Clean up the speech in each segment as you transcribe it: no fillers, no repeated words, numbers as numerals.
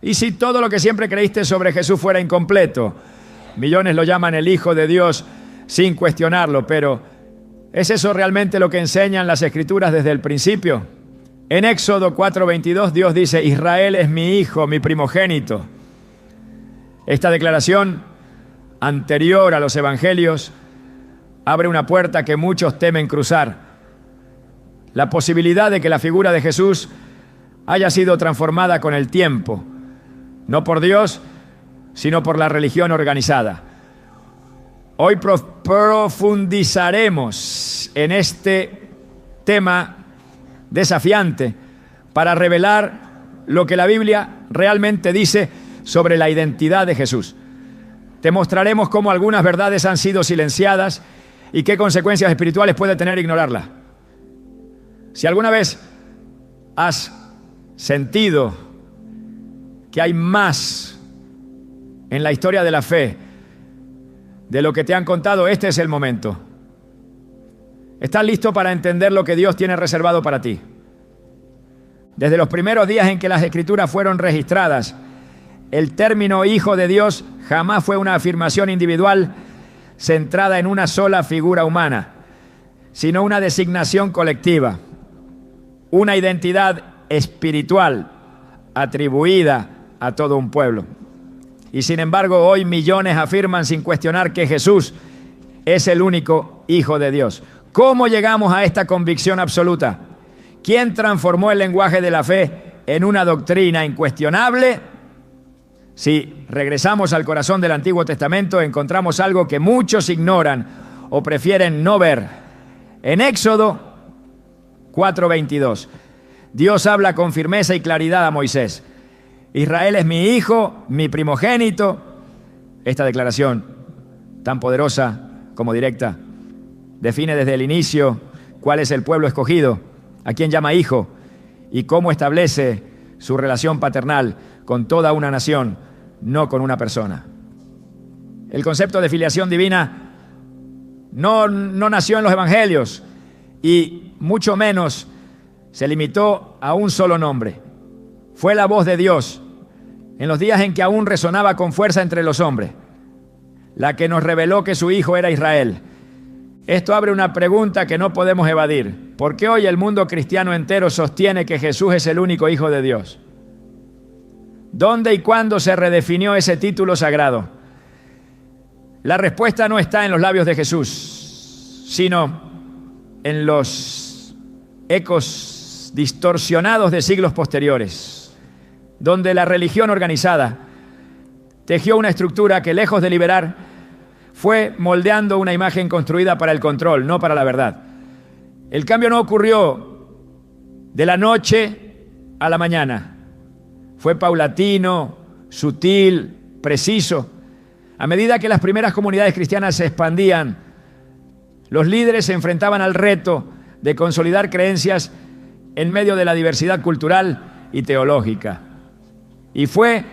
¿Y si todo lo que siempre creíste sobre Jesús fuera incompleto? Millones lo llaman el Hijo de Dios sin cuestionarlo, pero ¿es eso realmente lo que enseñan las Escrituras desde el principio? En Éxodo 4:22 Dios dice: Israel es mi hijo, mi primogénito. Esta declaración, anterior a los evangelios, abre una puerta que muchos temen cruzar. La posibilidad de que la figura de Jesús haya sido transformada con el tiempo, no por Dios, sino por la religión organizada. Hoy profundizaremos en este tema desafiante para revelar lo que la Biblia realmente dice sobre la identidad de Jesús. Te mostraremos cómo algunas verdades han sido silenciadas y qué consecuencias espirituales puede tener ignorarlas. Si alguna vez has sentido que hay más en la historia de la fe de lo que te han contado, este es el momento. ¿Estás listo para entender lo que Dios tiene reservado para ti? Desde los primeros días en que las Escrituras fueron registradas, el término Hijo de Dios jamás fue una afirmación individual centrada en una sola figura humana, sino una designación colectiva, una identidad espiritual atribuida a todo un pueblo. Y sin embargo, hoy millones afirman sin cuestionar que Jesús es el único Hijo de Dios. ¿Cómo llegamos a esta convicción absoluta? ¿Quién transformó el lenguaje de la fe en una doctrina incuestionable? Si regresamos al corazón del Antiguo Testamento, encontramos algo que muchos ignoran o prefieren no ver. En Éxodo 4:22, Dios habla con firmeza y claridad a Moisés: Israel es mi hijo, mi primogénito. Esta declaración, tan poderosa como directa, define desde el inicio cuál es el pueblo escogido, a quién llama hijo y cómo establece su relación paternal con toda una nación, no con una persona. El concepto de filiación divina no nació en los evangelios y mucho menos se limitó a un solo nombre. Fue la voz de Dios en los días en que aún resonaba con fuerza entre los hombres, la que nos reveló que su hijo era Israel. Esto abre una pregunta que no podemos evadir. ¿Por qué hoy el mundo cristiano entero sostiene que Jesús es el único Hijo de Dios? ¿Dónde y cuándo se redefinió ese título sagrado? La respuesta no está en los labios de Jesús, sino en los ecos distorsionados de siglos posteriores, donde la religión organizada tejió una estructura que, lejos de liberar, fue moldeando una imagen construida para el control, no para la verdad. El cambio no ocurrió de la noche a la mañana. Fue paulatino, sutil, preciso. A medida que las primeras comunidades cristianas se expandían, los líderes se enfrentaban al reto de consolidar creencias en medio de la diversidad cultural y teológica. Y fue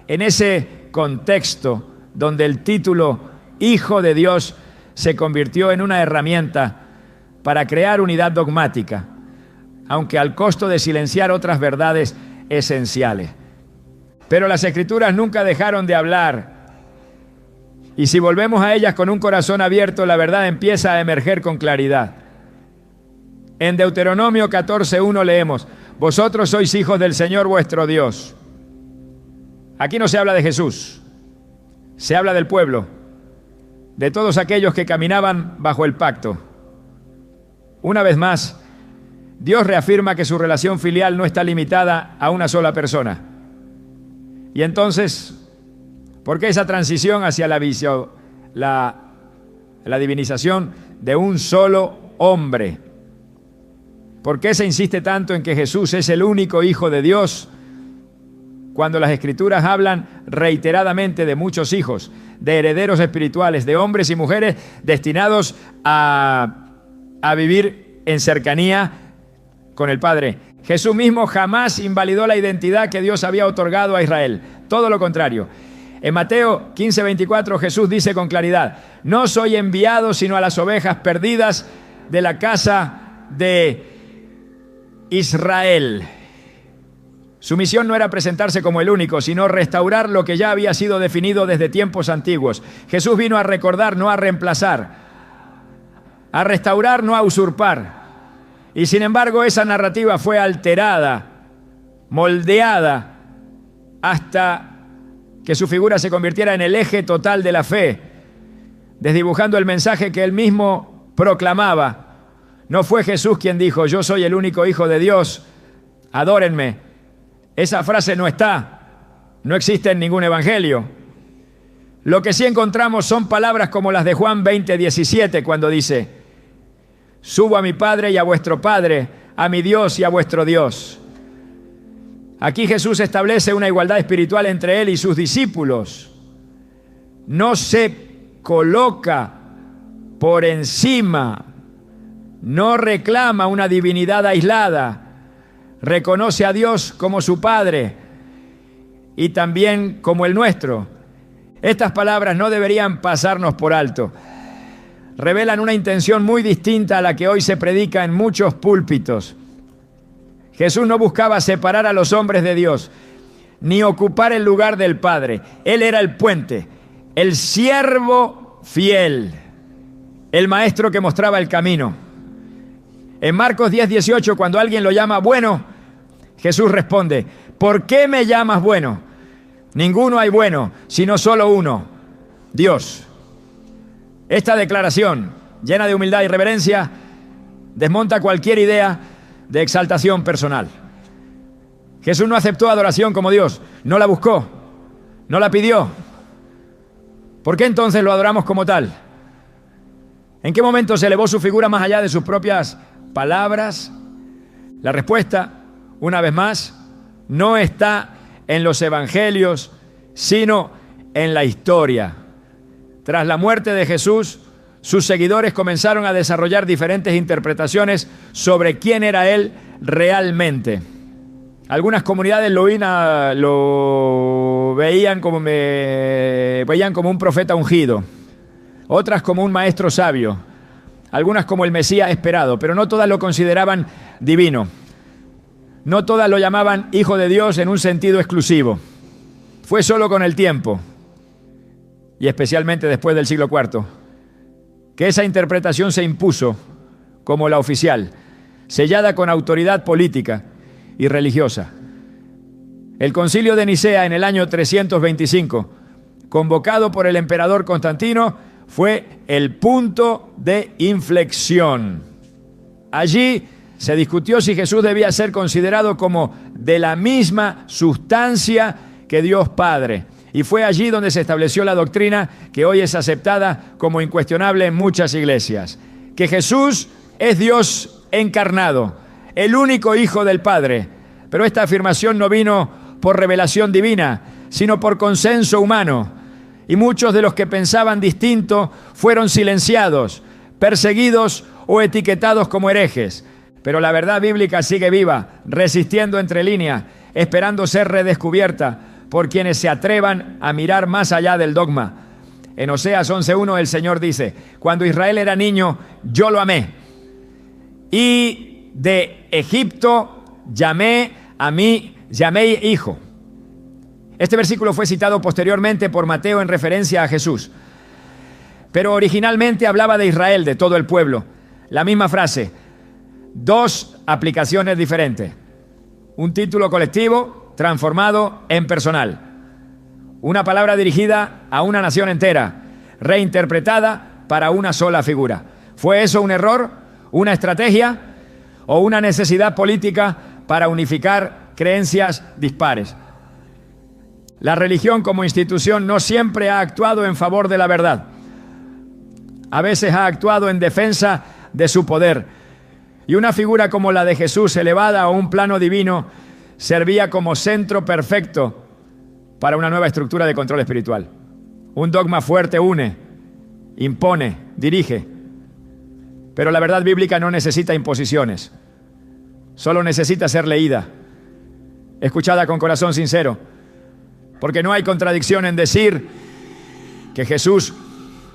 en ese contexto donde el título Hijo de Dios se convirtió en una herramienta para crear unidad dogmática, aunque al costo de silenciar otras verdades esenciales. Pero las Escrituras nunca dejaron de hablar, y si volvemos a ellas con un corazón abierto, la verdad empieza a emerger con claridad. En Deuteronomio 14:1 leemos: vosotros sois hijos del Señor vuestro Dios. Aquí no se habla de Jesús, se habla del pueblo, de todos aquellos que caminaban bajo el pacto. Una vez más, Dios reafirma que su relación filial no está limitada a una sola persona. Y entonces, ¿por qué esa transición hacia la divinización de un solo hombre? ¿Por qué se insiste tanto en que Jesús es el único Hijo de Dios, cuando las Escrituras hablan reiteradamente de muchos hijos, de herederos espirituales, de hombres y mujeres destinados a vivir en cercanía con el Padre? Jesús mismo jamás invalidó la identidad que Dios había otorgado a Israel. Todo lo contrario. En Mateo 15:24 Jesús dice con claridad: no soy enviado sino a las ovejas perdidas de la casa de Israel. Su misión no era presentarse como el único, sino restaurar lo que ya había sido definido desde tiempos antiguos. Jesús vino a recordar, no a reemplazar, a restaurar, no a usurpar. Y sin embargo, esa narrativa fue alterada, moldeada, hasta que su figura se convirtiera en el eje total de la fe, desdibujando el mensaje que él mismo proclamaba. No fue Jesús quien dijo: yo soy el único Hijo de Dios, adórenme. Esa frase no existe en ningún evangelio. Lo que sí encontramos son palabras como las de Juan 20:17, cuando dice: subo a mi Padre y a vuestro Padre, a mi Dios y a vuestro Dios. Aquí Jesús establece una igualdad espiritual entre él y sus discípulos. No se coloca por encima, no reclama una divinidad aislada, reconoce a Dios como su Padre y también como el nuestro. Estas palabras no deberían pasarnos por alto. Revelan una intención muy distinta a la que hoy se predica en muchos púlpitos. Jesús no buscaba separar a los hombres de Dios, ni ocupar el lugar del Padre. Él era el puente, el siervo fiel, el maestro que mostraba el camino. En Marcos 10:18, cuando alguien lo llama bueno, Jesús responde: ¿por qué me llamas bueno? Ninguno hay bueno, sino solo uno, Dios. Esta declaración, llena de humildad y reverencia, desmonta cualquier idea de exaltación personal. Jesús no aceptó adoración como Dios, no la buscó, no la pidió. ¿Por qué entonces lo adoramos como tal? ¿En qué momento se elevó su figura más allá de sus propias palabras? La respuesta, una vez más, no está en los evangelios, sino en la historia. Tras la muerte de Jesús, sus seguidores comenzaron a desarrollar diferentes interpretaciones sobre quién era él realmente. Algunas comunidades lo veían como un profeta ungido, otras como un maestro sabio, algunas como el Mesías esperado, pero no todas lo consideraban divino. No todas lo llamaban Hijo de Dios en un sentido exclusivo. Fue solo con el tiempo, y especialmente después del siglo IV, que esa interpretación se impuso como la oficial, sellada con autoridad política y religiosa. El Concilio de Nicea en el año 325, convocado por el emperador Constantino, fue el punto de inflexión. Allí se discutió si Jesús debía ser considerado como de la misma sustancia que Dios Padre. Y fue allí donde se estableció la doctrina que hoy es aceptada como incuestionable en muchas iglesias: que Jesús es Dios encarnado, el único Hijo del Padre. Pero esta afirmación no vino por revelación divina, sino por consenso humano. Y muchos de los que pensaban distinto fueron silenciados, perseguidos o etiquetados como herejes. Pero la verdad bíblica sigue viva, resistiendo entre líneas, esperando ser redescubierta por quienes se atrevan a mirar más allá del dogma. En Oseas 11:1 el Señor dice: cuando Israel era niño, yo lo amé, y de Egipto llamé hijo. Este versículo fue citado posteriormente por Mateo en referencia a Jesús, pero originalmente hablaba de Israel, de todo el pueblo. La misma frase, dos aplicaciones diferentes. Un título colectivo transformado en personal. Una palabra dirigida a una nación entera, reinterpretada para una sola figura. ¿Fue eso un error, una estrategia o una necesidad política para unificar creencias dispares? La religión como institución no siempre ha actuado en favor de la verdad. A veces ha actuado en defensa de su poder. Y una figura como la de Jesús, elevada a un plano divino, servía como centro perfecto para una nueva estructura de control espiritual. Un dogma fuerte une, impone, dirige. Pero la verdad bíblica no necesita imposiciones. Solo necesita ser leída, escuchada con corazón sincero. Porque no hay contradicción en decir que Jesús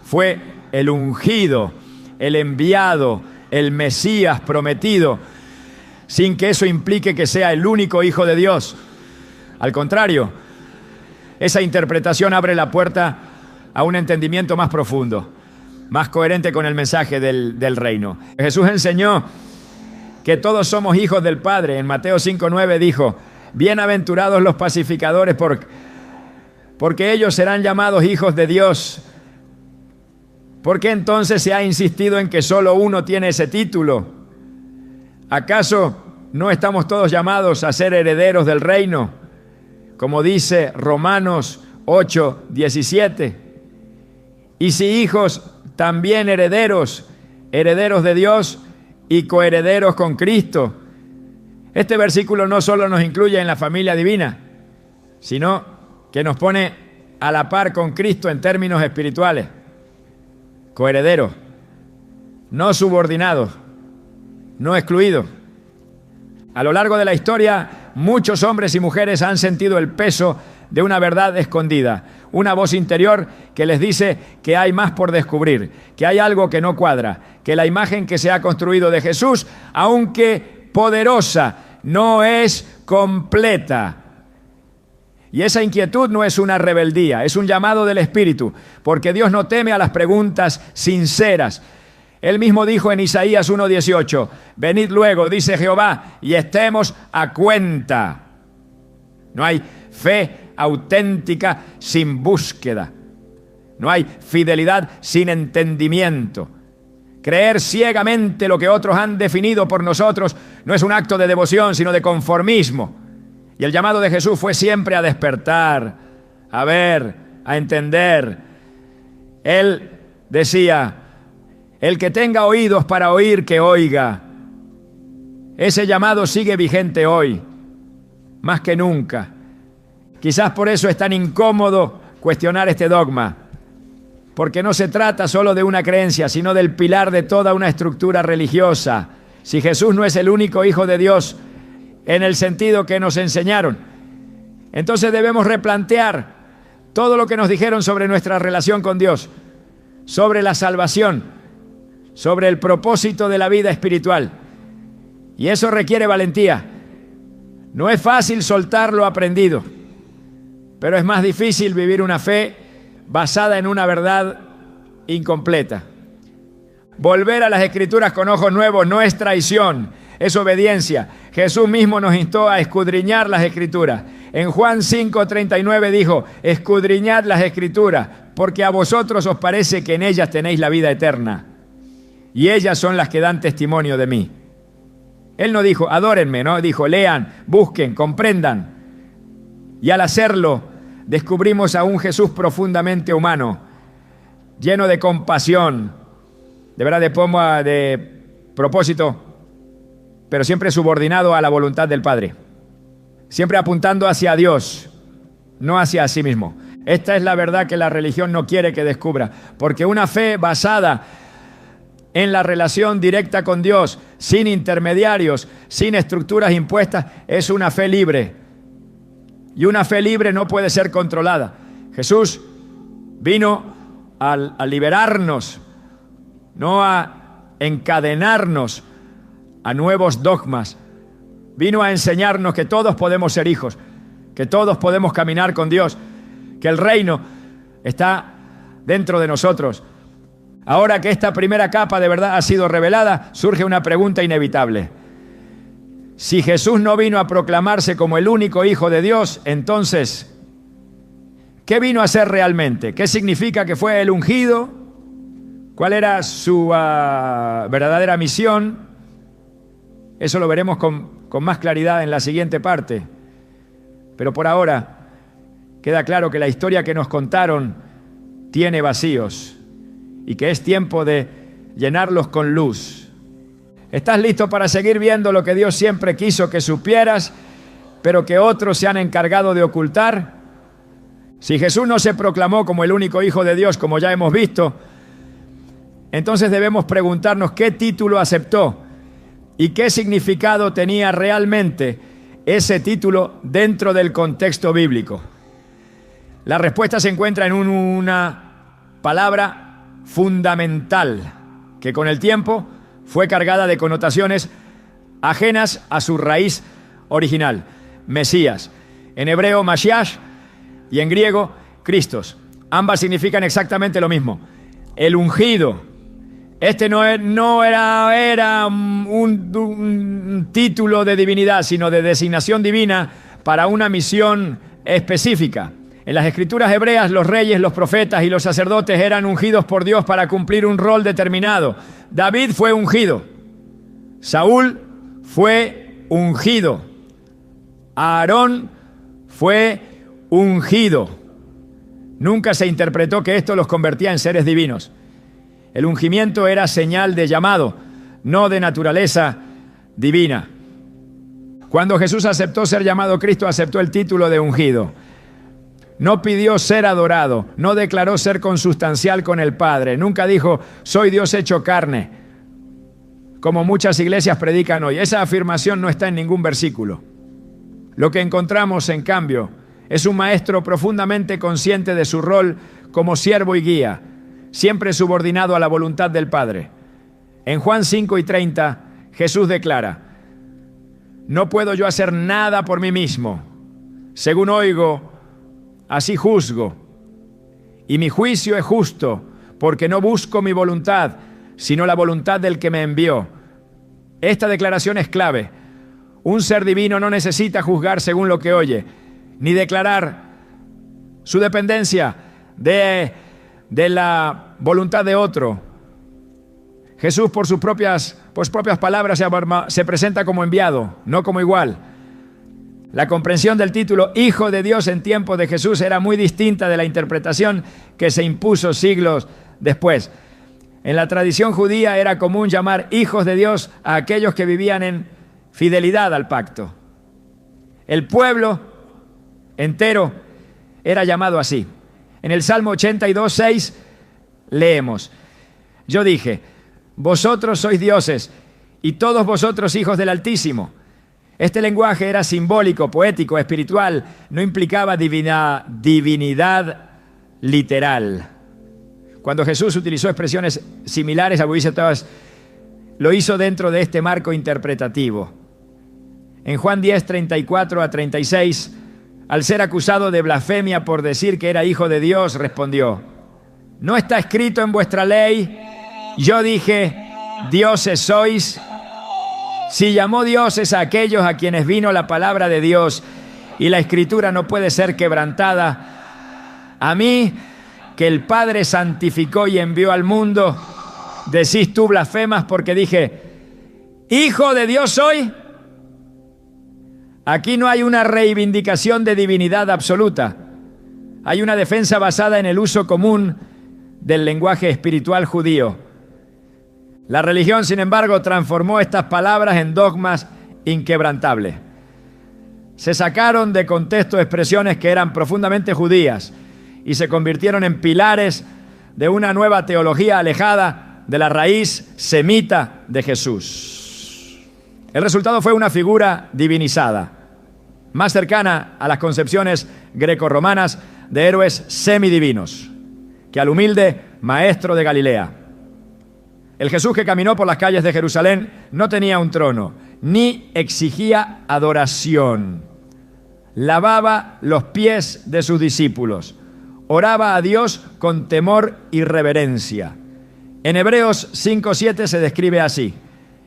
fue el ungido, el enviado, el Mesías prometido, sin que eso implique que sea el único Hijo de Dios, Al contrario, esa interpretación abre la puerta a un entendimiento más profundo, más coherente con el mensaje del reino. Jesús enseñó que todos somos hijos del Padre. En Mateo 5:9 dijo: bienaventurados los pacificadores, porque ellos serán llamados hijos de Dios. ¿Por qué entonces se ha insistido en que solo uno tiene ese título? ¿Acaso no estamos todos llamados a ser herederos del reino? Como dice Romanos 8:17. Y si hijos, también herederos, herederos de Dios y coherederos con Cristo. Este versículo no solo nos incluye en la familia divina, sino que nos pone a la par con Cristo en términos espirituales. Coherederos, no subordinados, no excluidos. A lo largo de la historia, muchos hombres y mujeres han sentido el peso de una verdad escondida, una voz interior que les dice que hay más por descubrir, que hay algo que no cuadra, que la imagen que se ha construido de Jesús, aunque poderosa, no es completa. Y esa inquietud no es una rebeldía, es un llamado del Espíritu, porque Dios no teme a las preguntas sinceras. Él mismo dijo en Isaías 1:18, venid luego, dice Jehová, y estemos a cuenta. No hay fe auténtica sin búsqueda. No hay fidelidad sin entendimiento. Creer ciegamente lo que otros han definido por nosotros no es un acto de devoción, sino de conformismo. Y el llamado de Jesús fue siempre a despertar, a ver, a entender. Él decía: el que tenga oídos para oír, que oiga. Ese llamado sigue vigente hoy, más que nunca. Quizás por eso es tan incómodo cuestionar este dogma, porque no se trata solo de una creencia, sino del pilar de toda una estructura religiosa. Si Jesús no es el único Hijo de Dios en el sentido que nos enseñaron, entonces debemos replantear todo lo que nos dijeron sobre nuestra relación con Dios, sobre la salvación, sobre el propósito de la vida espiritual. Y eso requiere valentía. No es fácil soltar lo aprendido, pero es más difícil vivir una fe basada en una verdad incompleta. Volver a las Escrituras con ojos nuevos no es traición, es obediencia. Jesús mismo nos instó a escudriñar las Escrituras. En Juan 5:39 dijo: escudriñad las Escrituras, porque a vosotros os parece que en ellas tenéis la vida eterna, y ellas son las que dan testimonio de mí. Él no dijo adórenme, no, dijo lean, busquen, comprendan. Y al hacerlo, descubrimos a un Jesús profundamente humano, lleno de compasión, de verdad, de propósito, pero siempre subordinado a la voluntad del Padre, siempre apuntando hacia Dios, no hacia sí mismo. Esta es la verdad que la religión no quiere que descubra, porque una fe basada en la relación directa con Dios, sin intermediarios, sin estructuras impuestas, es una fe libre. Y una fe libre no puede ser controlada. Jesús vino a liberarnos, no a encadenarnos a nuevos dogmas. Vino a enseñarnos que todos podemos ser hijos, que todos podemos caminar con Dios, que el reino está dentro de nosotros. Ahora que esta primera capa de verdad ha sido revelada, surge una pregunta inevitable. Si Jesús no vino a proclamarse como el único Hijo de Dios, entonces, ¿qué vino a hacer realmente? ¿Qué significa que fue el ungido? ¿Cuál era su verdadera misión? Eso lo veremos con más claridad en la siguiente parte. Pero por ahora queda claro que la historia que nos contaron tiene vacíos y que es tiempo de llenarlos con luz. ¿Estás listo para seguir viendo lo que Dios siempre quiso que supieras, pero que otros se han encargado de ocultar? Si Jesús no se proclamó como el único Hijo de Dios, como ya hemos visto, entonces debemos preguntarnos qué título aceptó y qué significado tenía realmente ese título dentro del contexto bíblico. La respuesta se encuentra en una palabra fundamental, que con el tiempo fue cargada de connotaciones ajenas a su raíz original: Mesías. En hebreo, Mashiach, y en griego, Christos. Ambas significan exactamente lo mismo. El ungido. Este no era un título de divinidad, sino de designación divina para una misión específica. En las escrituras hebreas, los reyes, los profetas y los sacerdotes eran ungidos por Dios para cumplir un rol determinado. David fue ungido. Saúl fue ungido. Aarón fue ungido. Nunca se interpretó que esto los convertía en seres divinos. El ungimiento era señal de llamado, no de naturaleza divina. Cuando Jesús aceptó ser llamado Cristo, aceptó el título de ungido. No pidió ser adorado, no declaró ser consustancial con el Padre, nunca dijo, soy Dios hecho carne, como muchas iglesias predican hoy. Esa afirmación no está en ningún versículo. Lo que encontramos, en cambio, es un maestro profundamente consciente de su rol como siervo y guía, siempre subordinado a la voluntad del Padre. En Juan 5:30, Jesús declara, no puedo yo hacer nada por mí mismo. Según oigo, así juzgo. Y mi juicio es justo, porque no busco mi voluntad, sino la voluntad del que me envió. Esta declaración es clave. Un ser divino no necesita juzgar según lo que oye, ni declarar su dependencia de la voluntad de otro. Jesús, por sus propias palabras, se presenta como enviado, no como igual. La comprensión del título Hijo de Dios en tiempos de Jesús era muy distinta de la interpretación que se impuso siglos después. En la tradición judía era común llamar hijos de Dios a aquellos que vivían en fidelidad al pacto. El pueblo entero era llamado así. En el Salmo 82:6 leemos, yo dije, vosotros sois dioses y todos vosotros hijos del Altísimo. Este lenguaje era simbólico, poético, espiritual, no implicaba divinidad literal. Cuando Jesús utilizó expresiones similares, lo hizo dentro de este marco interpretativo. En Juan 10:34-36, al ser acusado de blasfemia por decir que era hijo de Dios, respondió, ¿no está escrito en vuestra ley? Yo dije, dioses sois. Si llamó dioses a aquellos a quienes vino la palabra de Dios y la Escritura no puede ser quebrantada, a mí, que el Padre santificó y envió al mundo, decís tú blasfemas porque dije, ¿hijo de Dios soy? Aquí no hay una reivindicación de divinidad absoluta. Hay una defensa basada en el uso común del lenguaje espiritual judío. La religión, sin embargo, transformó estas palabras en dogmas inquebrantables. Se sacaron de contexto expresiones que eran profundamente judías y se convirtieron en pilares de una nueva teología alejada de la raíz semita de Jesús. El resultado fue una figura divinizada, más cercana a las concepciones grecorromanas de héroes semidivinos que al humilde maestro de Galilea. El Jesús que caminó por las calles de Jerusalén no tenía un trono, ni exigía adoración. Lavaba los pies de sus discípulos. Oraba a Dios con temor y reverencia. En Hebreos 5:7 se describe así.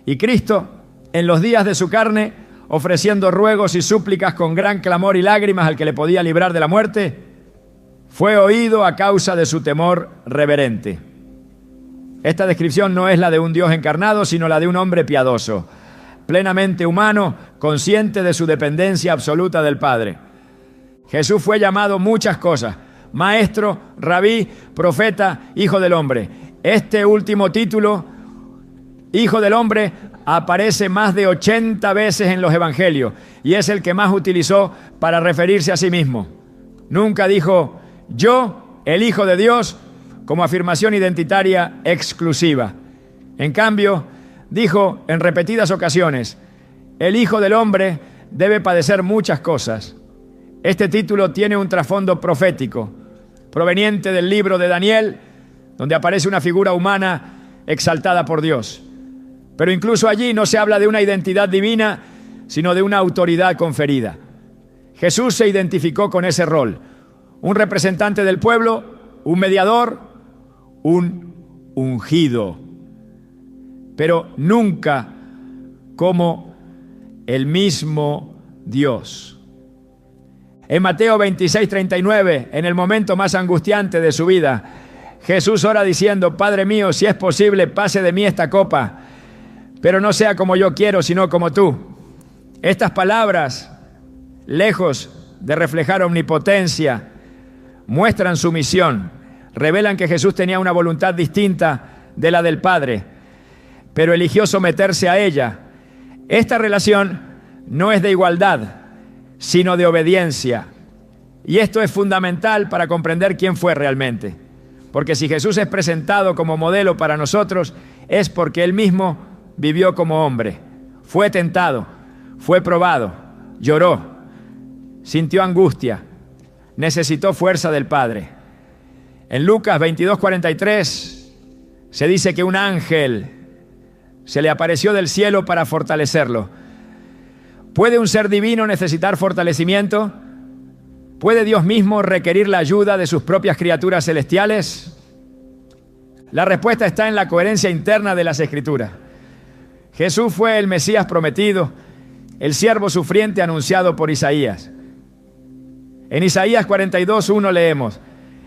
Y Cristo, en los días de su carne, ofreciendo ruegos y súplicas con gran clamor y lágrimas al que le podía librar de la muerte, fue oído a causa de su temor reverente. Esta descripción no es la de un Dios encarnado, sino la de un hombre piadoso, plenamente humano, consciente de su dependencia absoluta del Padre. Jesús fue llamado muchas cosas: maestro, rabí, profeta, hijo del hombre. Este último título, hijo del hombre, aparece más de 80 veces en los evangelios y es el que más utilizó para referirse a sí mismo. Nunca dijo, yo, el Hijo de Dios, como afirmación identitaria exclusiva. En cambio, dijo en repetidas ocasiones, el Hijo del Hombre debe padecer muchas cosas. Este título tiene un trasfondo profético, proveniente del libro de Daniel, donde aparece una figura humana exaltada por Dios. Pero incluso allí no se habla de una identidad divina, sino de una autoridad conferida. Jesús se identificó con ese rol. Un representante del pueblo, un mediador, un ungido. Pero nunca como el mismo Dios. En Mateo 26:39, en el momento más angustiante de su vida, Jesús ora diciendo: Padre mío, si es posible, pase de mí esta copa, pero no sea como yo quiero, sino como tú. Estas palabras, lejos de reflejar omnipotencia, muestran sumisión, revelan que Jesús tenía una voluntad distinta de la del Padre, pero eligió someterse a ella. Esta relación no es de igualdad, sino de obediencia. Y esto es fundamental para comprender quién fue realmente. Porque si Jesús es presentado como modelo para nosotros, es porque Él mismo vivió como hombre. Fue tentado, fue probado, lloró, sintió angustia, necesitó fuerza del Padre. En Lucas 22:43 se dice que un ángel se le apareció del cielo para fortalecerlo. ¿Puede un ser divino necesitar fortalecimiento? ¿Puede Dios mismo requerir la ayuda de sus propias criaturas celestiales? La respuesta está en la coherencia interna de las Escrituras. Jesús fue el Mesías prometido, el siervo sufriente anunciado por Isaías. En Isaías 42:1 leemos: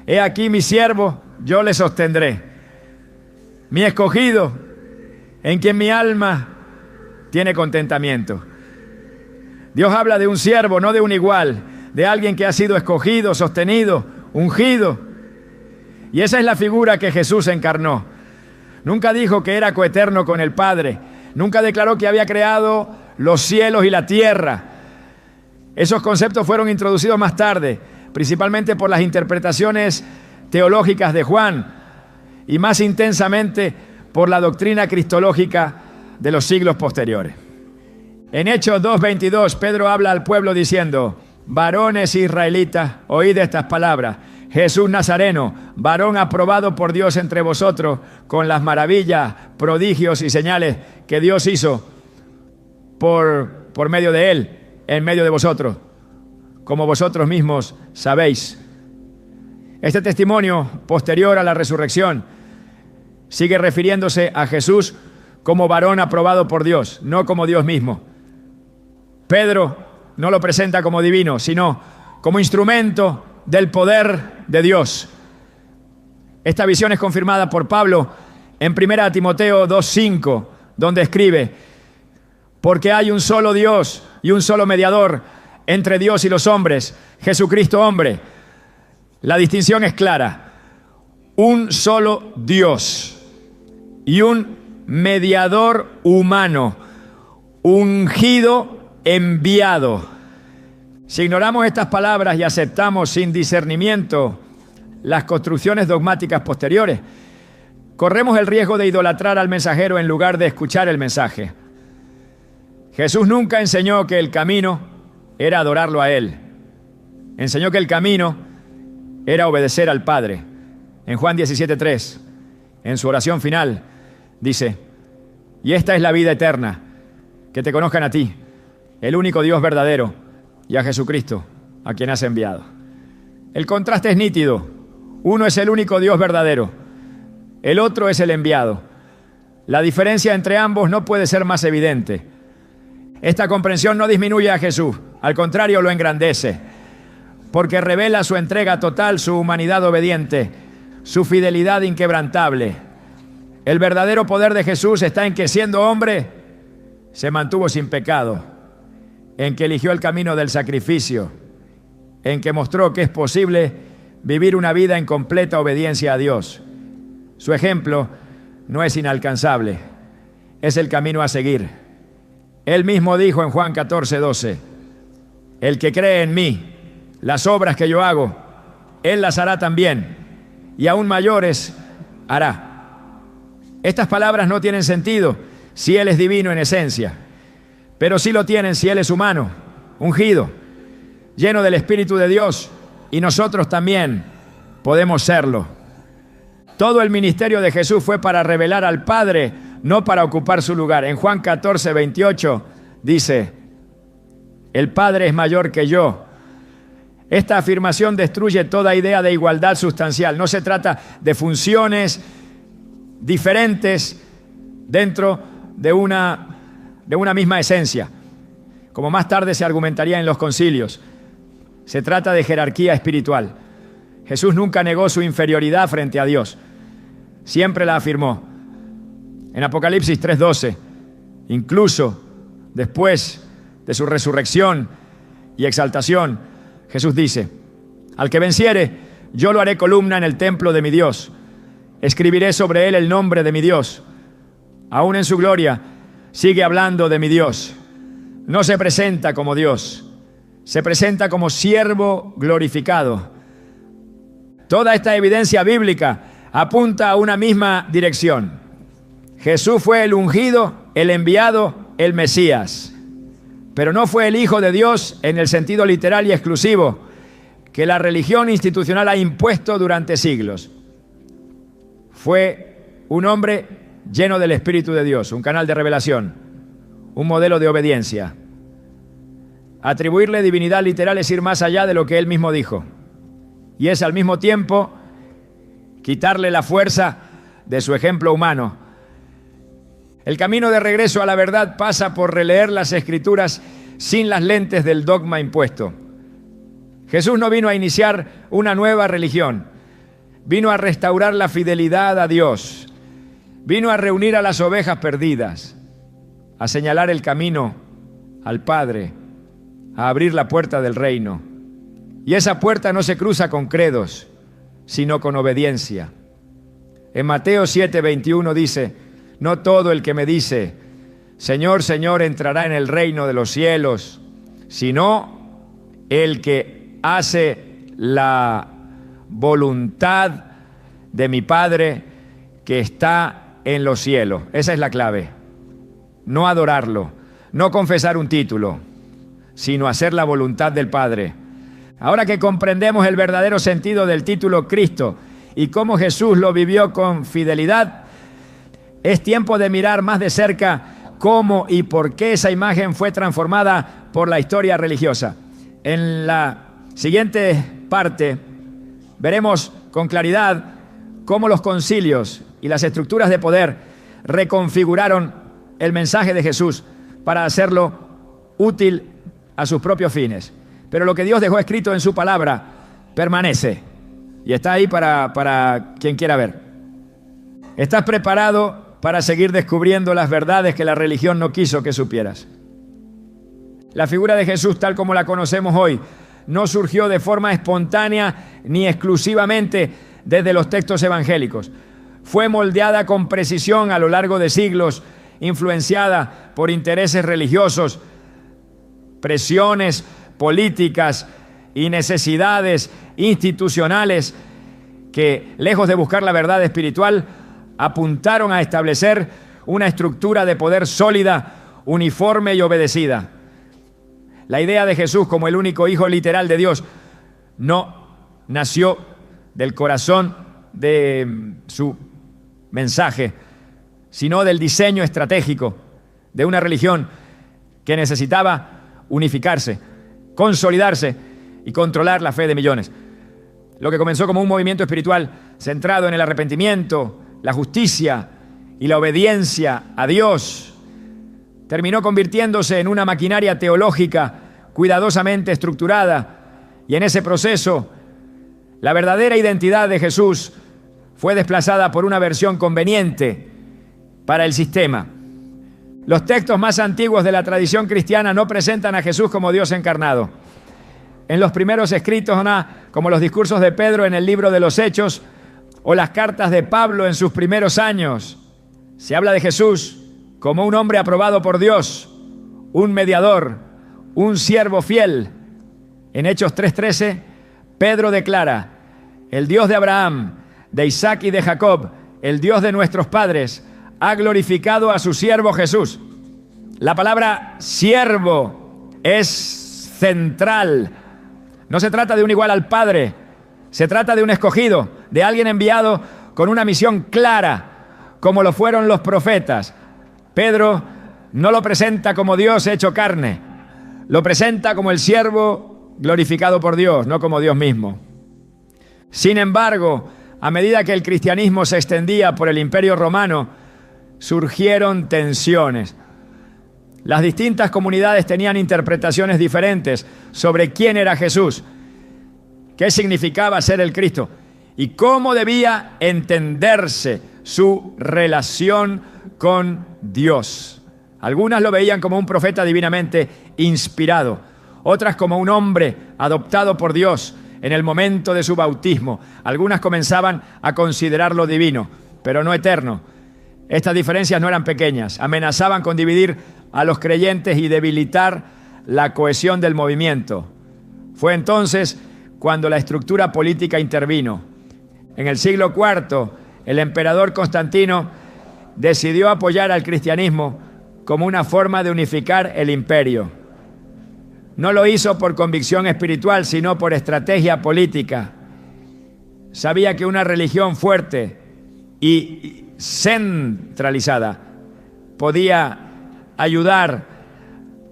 He aquí mi siervo, yo le sostendré. Mi escogido, en quien mi alma tiene contentamiento. Dios habla de un siervo, no de un igual, de alguien que ha sido escogido, sostenido, ungido. Y esa es la figura que Jesús encarnó. Nunca dijo que era coeterno con el Padre. Nunca declaró que había creado los cielos y la tierra. Esos conceptos fueron introducidos más tarde, principalmente por las interpretaciones teológicas de Juan y más intensamente por la doctrina cristológica de los siglos posteriores. En Hechos 2:22, Pedro habla al pueblo diciendo: Varones israelitas, oíd estas palabras. Jesús Nazareno, varón aprobado por Dios entre vosotros, con las maravillas, prodigios y señales que Dios hizo por medio de él, en medio de vosotros, como vosotros mismos sabéis. Este testimonio posterior a la resurrección sigue refiriéndose a Jesús como varón aprobado por Dios, no como Dios mismo. Pedro no lo presenta como divino, sino como instrumento del poder de Dios. Esta visión es confirmada por Pablo en 1 Timoteo 2:5, donde escribe: Porque hay un solo Dios y un solo mediador entre Dios y los hombres, Jesucristo hombre. La distinción es clara: un solo Dios y un mediador humano, ungido, enviado. Si ignoramos estas palabras y aceptamos sin discernimiento las construcciones dogmáticas posteriores, corremos el riesgo de idolatrar al mensajero en lugar de escuchar el mensaje. Jesús nunca enseñó que el camino era adorarlo a Él. Enseñó que el camino era obedecer al Padre. En Juan 17:3, en su oración final, dice: Y esta es la vida eterna, que te conozcan a ti, el único Dios verdadero, y a Jesucristo, a quien has enviado. El contraste es nítido. Uno es el único Dios verdadero, el otro es el enviado. La diferencia entre ambos no puede ser más evidente. Esta comprensión no disminuye a Jesús, al contrario, lo engrandece, porque revela su entrega total, su humanidad obediente, su fidelidad inquebrantable. El verdadero poder de Jesús está en que, siendo hombre, se mantuvo sin pecado, en que eligió el camino del sacrificio, en que mostró que es posible vivir una vida en completa obediencia a Dios. Su ejemplo no es inalcanzable, es el camino a seguir. Él mismo dijo en Juan 14:12: El que cree en mí, las obras que yo hago, Él las hará también, y aún mayores hará. Estas palabras no tienen sentido si Él es divino en esencia, pero sí lo tienen si Él es humano, ungido, lleno del Espíritu de Dios, y nosotros también podemos serlo. Todo el ministerio de Jesús fue para revelar al Padre, no para ocupar su lugar. En Juan 14:28 dice: El Padre es mayor que yo, Esta afirmación destruye toda idea de igualdad sustancial. No se trata de funciones diferentes dentro de una misma esencia, como más tarde se argumentaría en los concilios. Se trata de jerarquía espiritual. Jesús nunca negó su inferioridad frente a Dios. Siempre la afirmó. En Apocalipsis 3:12, incluso después de su resurrección y exaltación, Jesús dice: al que venciere, yo lo haré columna en el templo de mi Dios. Escribiré sobre él el nombre de mi Dios. Aún en su gloria, sigue hablando de mi Dios. No se presenta como Dios, se presenta como siervo glorificado. Toda esta evidencia bíblica apunta a una misma dirección. Jesús fue el ungido, el enviado, el Mesías. Pero no fue el Hijo de Dios en el sentido literal y exclusivo que la religión institucional ha impuesto durante siglos. Fue un hombre lleno del Espíritu de Dios, un canal de revelación, un modelo de obediencia. Atribuirle divinidad literal es ir más allá de lo que él mismo dijo. Y es al mismo tiempo quitarle la fuerza de su ejemplo humano. El camino de regreso a la verdad pasa por releer las Escrituras sin las lentes del dogma impuesto. Jesús no vino a iniciar una nueva religión, vino a restaurar la fidelidad a Dios, vino a reunir a las ovejas perdidas, a señalar el camino al Padre, a abrir la puerta del reino. Y esa puerta no se cruza con credos, sino con obediencia. En Mateo 7:21 dice: no todo el que me dice, Señor, Señor, entrará en el reino de los cielos, sino el que hace la voluntad de mi Padre que está en los cielos. Esa es la clave. No adorarlo, no confesar un título, sino hacer la voluntad del Padre. Ahora que comprendemos el verdadero sentido del título Cristo y cómo Jesús lo vivió con fidelidad, es tiempo de mirar más de cerca cómo y por qué esa imagen fue transformada por la historia religiosa. En la siguiente parte veremos con claridad cómo los concilios y las estructuras de poder reconfiguraron el mensaje de Jesús para hacerlo útil a sus propios fines. Pero lo que Dios dejó escrito en su palabra permanece y está ahí para quien quiera ver. ¿Estás preparado para seguir descubriendo las verdades que la religión no quiso que supieras? La figura de Jesús, tal como la conocemos hoy, no surgió de forma espontánea ni exclusivamente desde los textos evangélicos. Fue moldeada con precisión a lo largo de siglos, influenciada por intereses religiosos, presiones políticas y necesidades institucionales que, lejos de buscar la verdad espiritual, apuntaron a establecer una estructura de poder sólida, uniforme y obedecida. La idea de Jesús como el único hijo literal de Dios no nació del corazón de su mensaje, sino del diseño estratégico de una religión que necesitaba unificarse, consolidarse y controlar la fe de millones. Lo que comenzó como un movimiento espiritual centrado en el arrepentimiento, la justicia y la obediencia a Dios, terminó convirtiéndose en una maquinaria teológica cuidadosamente estructurada, y en ese proceso la verdadera identidad de Jesús fue desplazada por una versión conveniente para el sistema. Los textos más antiguos de la tradición cristiana no presentan a Jesús como Dios encarnado. En los primeros escritos, como los discursos de Pedro en el libro de los Hechos o las cartas de Pablo en sus primeros años, se habla de Jesús como un hombre aprobado por Dios, un mediador, un siervo fiel. En Hechos 3:13, Pedro declara: el Dios de Abraham, de Isaac y de Jacob, el Dios de nuestros padres, ha glorificado a su siervo Jesús. La palabra siervo es central. No se trata de un igual al Padre, se trata de un escogido, de alguien enviado con una misión clara, como lo fueron los profetas. Pedro no lo presenta como Dios hecho carne, lo presenta como el siervo glorificado por Dios, no como Dios mismo. Sin embargo, a medida que el cristianismo se extendía por el Imperio Romano, surgieron tensiones. Las distintas comunidades tenían interpretaciones diferentes sobre quién era Jesús, qué significaba ser el Cristo y cómo debía entenderse su relación con Dios. Algunas lo veían como un profeta divinamente inspirado, otras como un hombre adoptado por Dios en el momento de su bautismo. Algunas comenzaban a considerarlo divino, pero no eterno. Estas diferencias no eran pequeñas, amenazaban con dividir a los creyentes y debilitar la cohesión del movimiento. Fue entonces cuando la estructura política intervino. En el siglo IV, el emperador Constantino decidió apoyar al cristianismo como una forma de unificar el imperio. No lo hizo por convicción espiritual, sino por estrategia política. Sabía que una religión fuerte y centralizada podía ayudar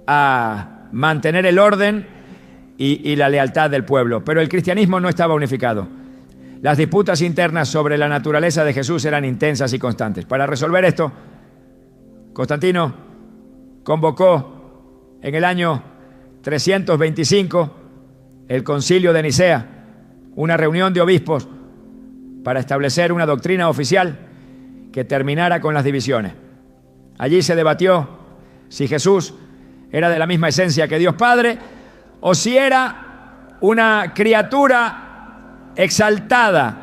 a mantener el orden y la lealtad del pueblo. Pero el cristianismo no estaba unificado. Las disputas internas sobre la naturaleza de Jesús eran intensas y constantes. Para resolver esto, Constantino convocó en el año 325 el Concilio de Nicea, una reunión de obispos para establecer una doctrina oficial que terminara con las divisiones. Allí se debatió si Jesús era de la misma esencia que Dios Padre o si era una criatura exaltada.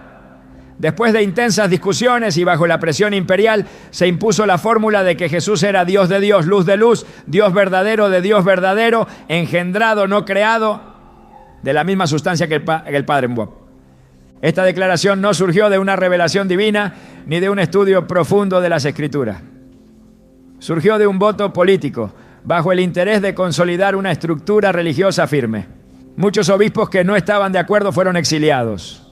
Después de intensas discusiones y bajo la presión imperial, se impuso la fórmula de que Jesús era Dios de Dios, luz de luz, Dios verdadero de Dios verdadero, engendrado, no creado, de la misma sustancia que el Padre. Esta declaración no surgió de una revelación divina ni de un estudio profundo de las Escrituras. Surgió de un voto político, bajo el interés de consolidar una estructura religiosa firme. Muchos obispos que no estaban de acuerdo fueron exiliados.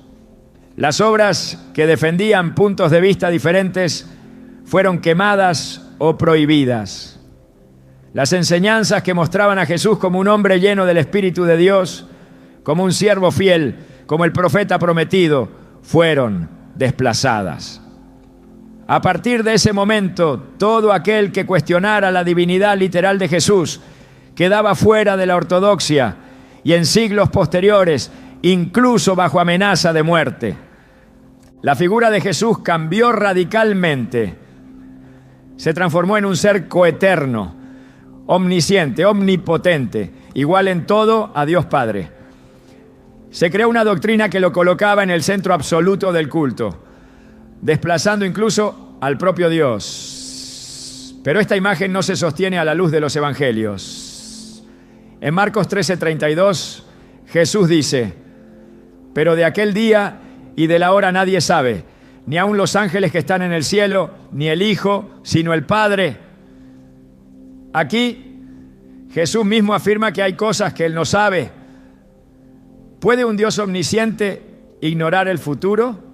Las obras que defendían puntos de vista diferentes fueron quemadas o prohibidas. Las enseñanzas que mostraban a Jesús como un hombre lleno del Espíritu de Dios, como un siervo fiel, como el profeta prometido, fueron desplazadas. A partir de ese momento, todo aquel que cuestionara la divinidad literal de Jesús quedaba fuera de la ortodoxia y en siglos posteriores, incluso bajo amenaza de muerte. La figura de Jesús cambió radicalmente. Se transformó en un ser coeterno, omnisciente, omnipotente, igual en todo a Dios Padre. Se creó una doctrina que lo colocaba en el centro absoluto del culto, desplazando incluso al propio Dios. Pero esta imagen no se sostiene a la luz de los evangelios. En Marcos 13:32, Jesús dice: pero de aquel día y de la hora nadie sabe, ni aun los ángeles que están en el cielo, ni el Hijo, sino el Padre. Aquí Jesús mismo afirma que hay cosas que Él no sabe. ¿Puede un Dios omnisciente ignorar el futuro?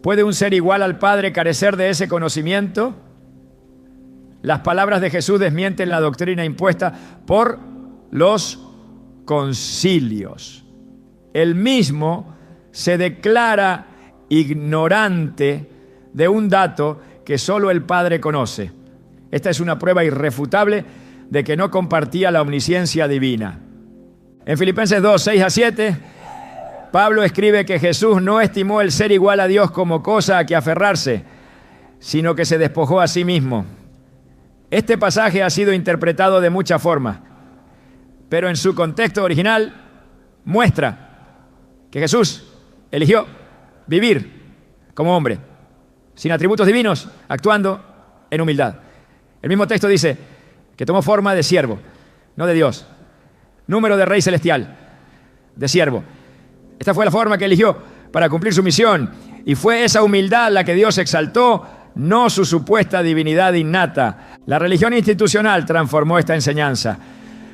¿Puede un ser igual al Padre carecer de ese conocimiento? Las palabras de Jesús desmienten la doctrina impuesta por los concilios. Él mismo se declara ignorante de un dato que solo el Padre conoce. Esta es una prueba irrefutable de que no compartía la omnisciencia divina. En Filipenses 2, 6-7, Pablo escribe que Jesús no estimó el ser igual a Dios como cosa a que aferrarse, sino que se despojó a sí mismo. Este pasaje ha sido interpretado de muchas formas, pero en su contexto original muestra que Jesús eligió vivir como hombre, sin atributos divinos, actuando en humildad. El mismo texto dice que tomó forma de siervo, no de Dios. Número de rey celestial, de siervo. Esta fue la forma que eligió para cumplir su misión. Y fue esa humildad la que Dios exaltó, no su supuesta divinidad innata. La religión institucional transformó esta enseñanza.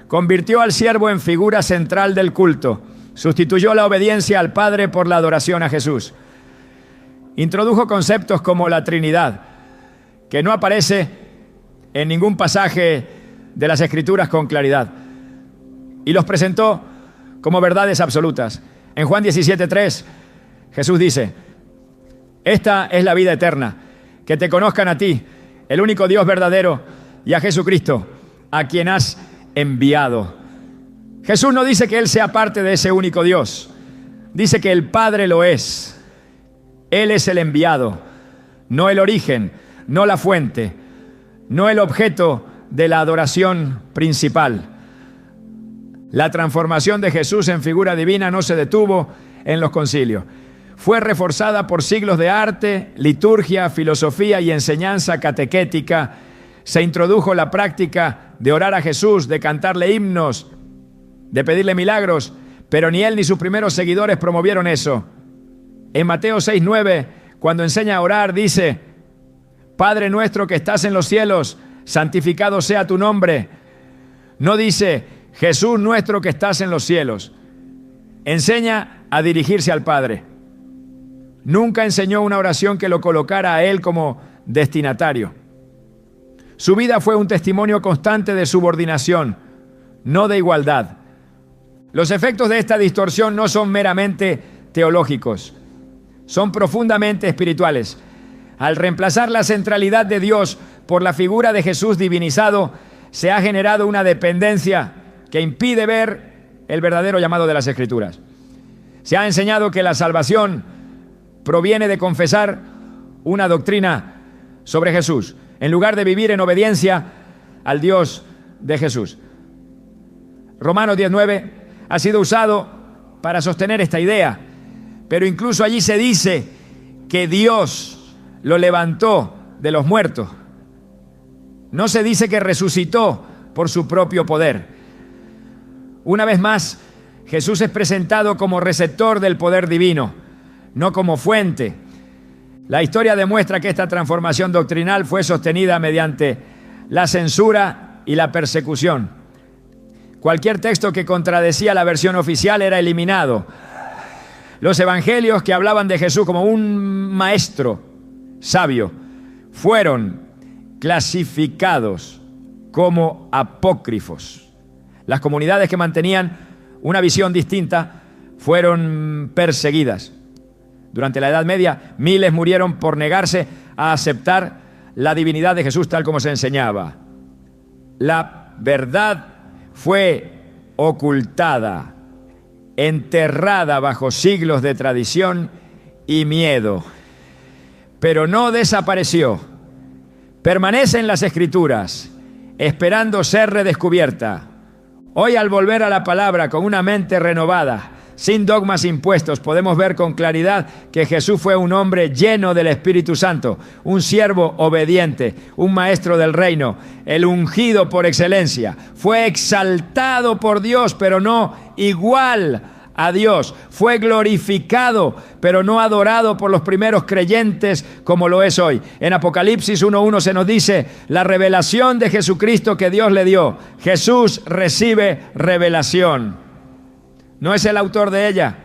Convirtió al siervo en figura central del culto. Sustituyó la obediencia al Padre por la adoración a Jesús. Introdujo conceptos como la Trinidad, que no aparece en ningún pasaje de las Escrituras con claridad. Y los presentó como verdades absolutas. En Juan 17:3, Jesús dice: esta es la vida eterna, que te conozcan a ti, el único Dios verdadero, y a Jesucristo, a quien has enviado. Jesús no dice que Él sea parte de ese único Dios. Dice que el Padre lo es. Él es el enviado, no el origen, no la fuente, no el objeto de la adoración principal. La transformación de Jesús en figura divina no se detuvo en los concilios. Fue reforzada por siglos de arte, liturgia, filosofía y enseñanza catequética. Se introdujo la práctica de orar a Jesús, de cantarle himnos, de pedirle milagros, pero ni él ni sus primeros seguidores promovieron eso. En Mateo 6:9, cuando enseña a orar, dice: Padre nuestro que estás en los cielos, santificado sea tu nombre. No dice: Jesús nuestro que estás en los cielos. Enseña a dirigirse al Padre. Nunca enseñó una oración que lo colocara a él como destinatario. Su vida fue un testimonio constante de subordinación, no de igualdad. Los efectos de esta distorsión no son meramente teológicos, son profundamente espirituales. Al reemplazar la centralidad de Dios por la figura de Jesús divinizado, se ha generado una dependencia que impide ver el verdadero llamado de las Escrituras. Se ha enseñado que la salvación proviene de confesar una doctrina sobre Jesús, en lugar de vivir en obediencia al Dios de Jesús. Romanos 10:9 ha sido usado para sostener esta idea, pero incluso allí se dice que Dios lo levantó de los muertos. No se dice que resucitó por su propio poder. Una vez más, Jesús es presentado como receptor del poder divino, no como fuente. La historia demuestra que esta transformación doctrinal fue sostenida mediante la censura y la persecución. Cualquier texto que contradecía la versión oficial era eliminado. Los evangelios que hablaban de Jesús como un maestro sabio fueron clasificados como apócrifos. Las comunidades que mantenían una visión distinta fueron perseguidas. Durante la Edad Media, miles murieron por negarse a aceptar la divinidad de Jesús tal como se enseñaba. La verdad fue ocultada, enterrada bajo siglos de tradición y miedo, pero no desapareció. Permanece en las Escrituras, esperando ser redescubierta. Hoy, al volver a la palabra con una mente renovada, sin dogmas impuestos, podemos ver con claridad que Jesús fue un hombre lleno del Espíritu Santo, un siervo obediente, un maestro del reino, el ungido por excelencia. Fue exaltado por Dios, pero no igual a Dios. Fue glorificado, pero no adorado por los primeros creyentes como lo es hoy. En Apocalipsis 1:1 se nos dice la revelación de Jesucristo que Dios le dio. Jesús recibe revelación. No es el autor de ella.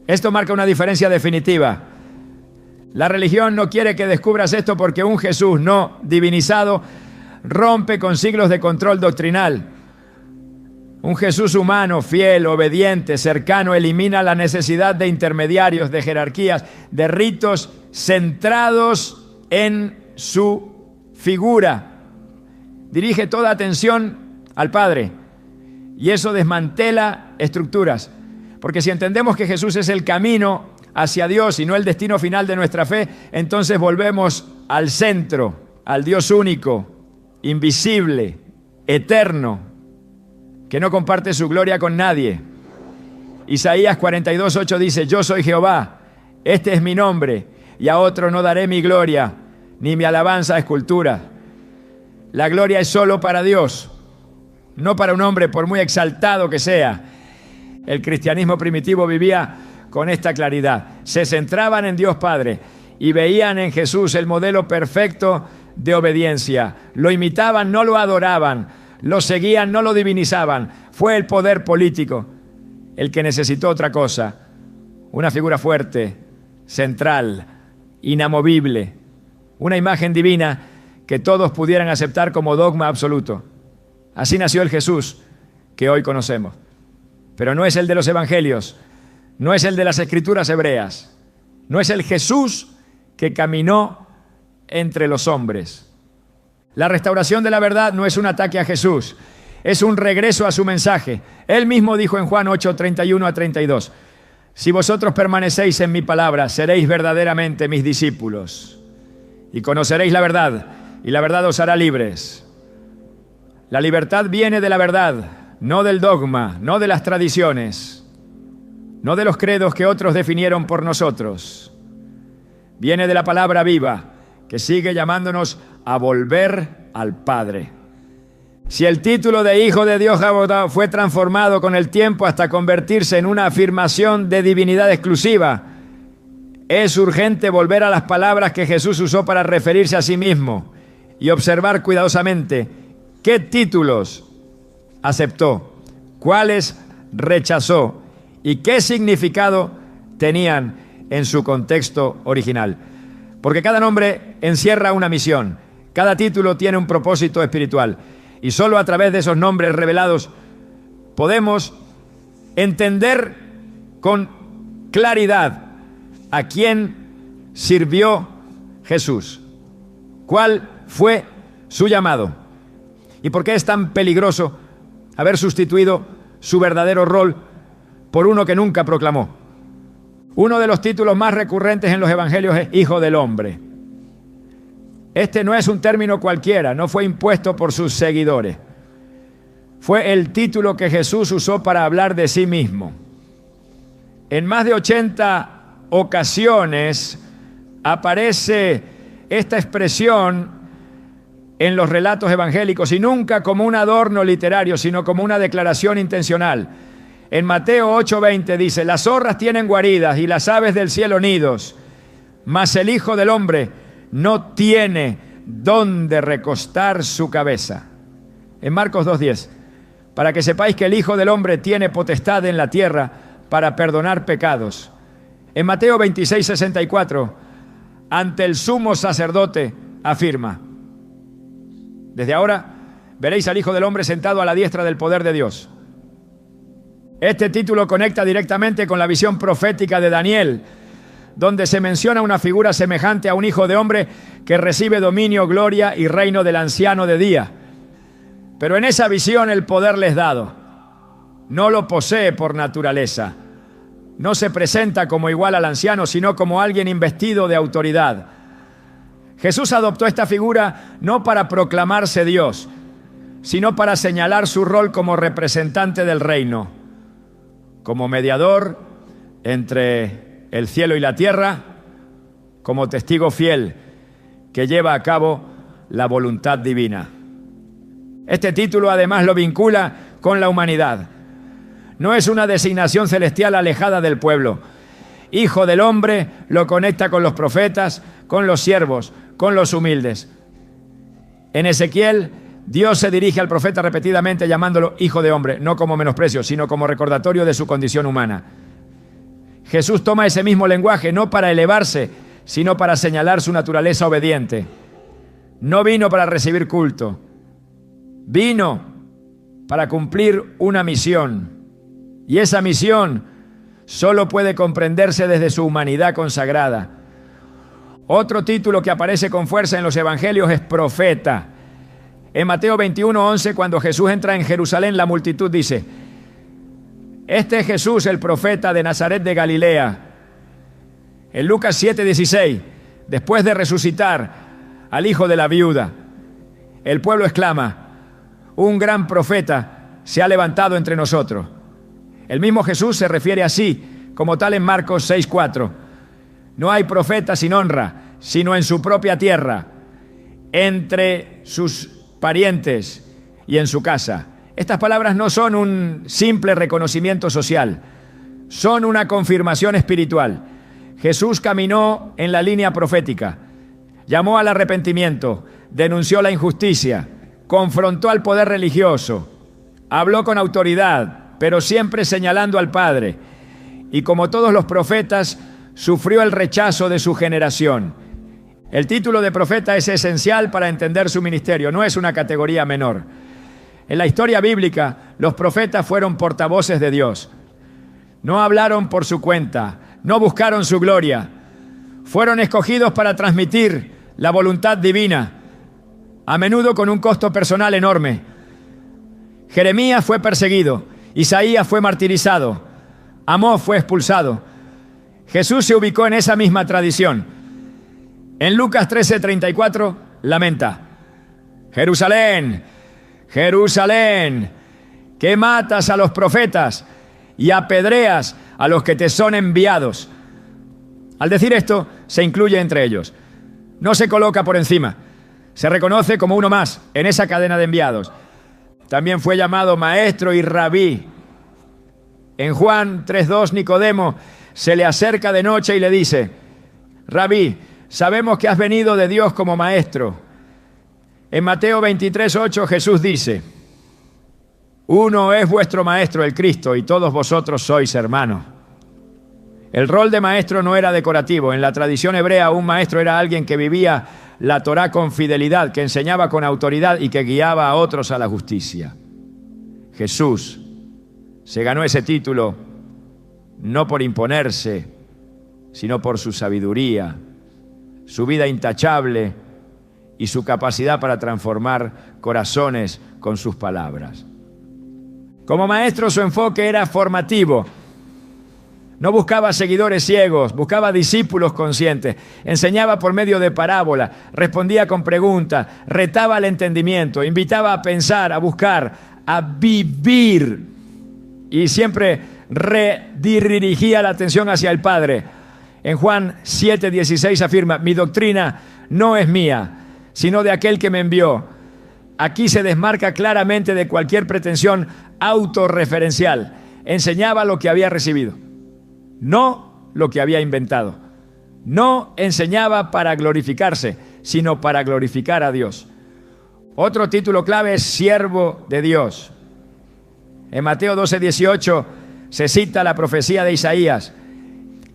Esto marca una diferencia definitiva. La religión no quiere que descubras esto porque un Jesús no divinizado rompe con siglos de control doctrinal. Un Jesús humano, fiel, obediente, cercano, elimina la necesidad de intermediarios, de jerarquías, de ritos centrados en su figura. Dirige toda atención al Padre. Y eso desmantela estructuras. Porque si entendemos que Jesús es el camino hacia Dios y no el destino final de nuestra fe, entonces volvemos al centro, al Dios único, invisible, eterno, que no comparte su gloria con nadie. Isaías 42:8 dice: Yo soy Jehová, este es mi nombre, y a otro no daré mi gloria, ni mi alabanza a escultura. La gloria es solo para Dios, no para un hombre, por muy exaltado que sea. El cristianismo primitivo vivía con esta claridad. Se centraban en Dios Padre y veían en Jesús el modelo perfecto de obediencia. Lo imitaban, no lo adoraban. Lo seguían, no lo divinizaban. Fue el poder político el que necesitó otra cosa. Una figura fuerte, central, inamovible. Una imagen divina que todos pudieran aceptar como dogma absoluto. Así nació el Jesús que hoy conocemos. pero no es el de los evangelios, no es el de las escrituras hebreas, no es el Jesús que caminó entre los hombres. La restauración de la verdad no es un ataque a Jesús, es un regreso a su mensaje. Él mismo dijo en Juan 8, 31 a 32, si vosotros permanecéis en mi palabra, seréis verdaderamente mis discípulos y conoceréis la verdad, y la verdad os hará libres. La libertad viene de la verdad, no del dogma, no de las tradiciones, no de los credos que otros definieron por nosotros. Viene de la palabra viva, que sigue llamándonos a volver al Padre. Si el título de Hijo de Dios fue transformado con el tiempo hasta convertirse en una afirmación de divinidad exclusiva, es urgente volver a las palabras que Jesús usó para referirse a sí mismo y observar cuidadosamente qué títulos aceptó, cuáles rechazó y qué significado tenían en su contexto original. Porque cada nombre encierra una misión, cada título tiene un propósito espiritual. Y solo a través de esos nombres revelados podemos entender con claridad a quién sirvió Jesús, cuál fue su llamado y por qué es tan peligroso haber sustituido su verdadero rol por uno que nunca proclamó. Uno de los títulos más recurrentes en los evangelios es Hijo del Hombre. Este no es un término cualquiera, no fue impuesto por sus seguidores. Fue el título que Jesús usó para hablar de sí mismo. En más de 80 ocasiones aparece esta expresión en los relatos evangélicos y nunca como un adorno literario, sino como una declaración intencional. En Mateo 8:20 dice, las zorras tienen guaridas y las aves del cielo nidos, mas el Hijo del Hombre no tiene dónde recostar su cabeza. En Marcos 2:10, para que sepáis que el Hijo del Hombre tiene potestad en la tierra para perdonar pecados. En Mateo 26:64, ante el sumo sacerdote afirma, desde ahora veréis al Hijo del Hombre sentado a la diestra del poder de Dios. Este título conecta directamente con la visión profética de Daniel, donde se menciona una figura semejante a un hijo de hombre que recibe dominio, gloria y reino del anciano de día. Pero en esa visión el poder le es dado. No lo posee por naturaleza. No se presenta como igual al anciano, sino como alguien investido de autoridad. Jesús adoptó esta figura no para proclamarse Dios, sino para señalar su rol como representante del reino, como mediador entre el cielo y la tierra, como testigo fiel que lleva a cabo la voluntad divina. Este título además lo vincula con la humanidad. No es una designación celestial alejada del pueblo. Hijo del Hombre lo conecta con los profetas, con los siervos, con los humildes. En Ezequiel, Dios se dirige al profeta repetidamente llamándolo Hijo de Hombre, no como menosprecio, sino como recordatorio de su condición humana. Jesús toma ese mismo lenguaje no para elevarse, sino para señalar su naturaleza obediente. No vino para recibir culto, vino para cumplir una misión. Y esa misión solo puede comprenderse desde su humanidad consagrada. Otro título que aparece con fuerza en los evangelios es profeta. En Mateo 21:11, cuando Jesús entra en Jerusalén, la multitud dice, este es Jesús, el profeta de Nazaret de Galilea. En Lucas 7:16, después de resucitar al hijo de la viuda, el pueblo exclama, un gran profeta se ha levantado entre nosotros. El mismo Jesús se refiere así, como tal en Marcos 6:4. No hay profeta sin honra, sino en su propia tierra, entre sus parientes y en su casa. Estas palabras no son un simple reconocimiento social, son una confirmación espiritual. Jesús caminó en la línea profética, llamó al arrepentimiento, denunció la injusticia, confrontó al poder religioso, habló con autoridad, pero siempre señalando al Padre. Y como todos los profetas, sufrió el rechazo de su generación. El título de profeta es esencial para entender su ministerio, no es una categoría menor. En la historia bíblica, los profetas fueron portavoces de Dios. No hablaron por su cuenta, no buscaron su gloria. Fueron escogidos para transmitir la voluntad divina, a menudo con un costo personal enorme. Jeremías fue perseguido, Isaías fue martirizado, Amós fue expulsado. Jesús se ubicó en esa misma tradición. En Lucas 13:34 lamenta: Jerusalén, Jerusalén, que matas a los profetas y apedreas a los que te son enviados. Al decir esto, se incluye entre ellos. No se coloca por encima. Se reconoce como uno más en esa cadena de enviados. También fue llamado maestro y rabí. En Juan 3:2, Nicodemo se le acerca de noche y le dice: Rabí, sabemos que has venido de Dios como maestro. En Mateo 23:8, Jesús dice: uno es vuestro maestro, el Cristo, y todos vosotros sois hermanos. El rol de maestro no era decorativo. En la tradición hebrea, un maestro era alguien que vivía la Torá con fidelidad, que enseñaba con autoridad y que guiaba a otros a la justicia. Jesús se ganó ese título no por imponerse, sino por su sabiduría, su vida intachable y su capacidad para transformar corazones con sus palabras. Como maestro, su enfoque era formativo. No buscaba seguidores ciegos, buscaba discípulos conscientes. Enseñaba por medio de parábolas, respondía con preguntas, retaba al entendimiento, invitaba a pensar, a buscar, a vivir. Y siempre redirigía la atención hacia el Padre. En Juan 7:16 afirma: mi doctrina no es mía, sino de aquel que me envió. Aquí se desmarca claramente de cualquier pretensión autorreferencial. Enseñaba lo que había recibido, no lo que había inventado. No enseñaba para glorificarse, sino para glorificar a Dios. Otro título clave es siervo de Dios. En Mateo 12:18 se cita la profecía de Isaías: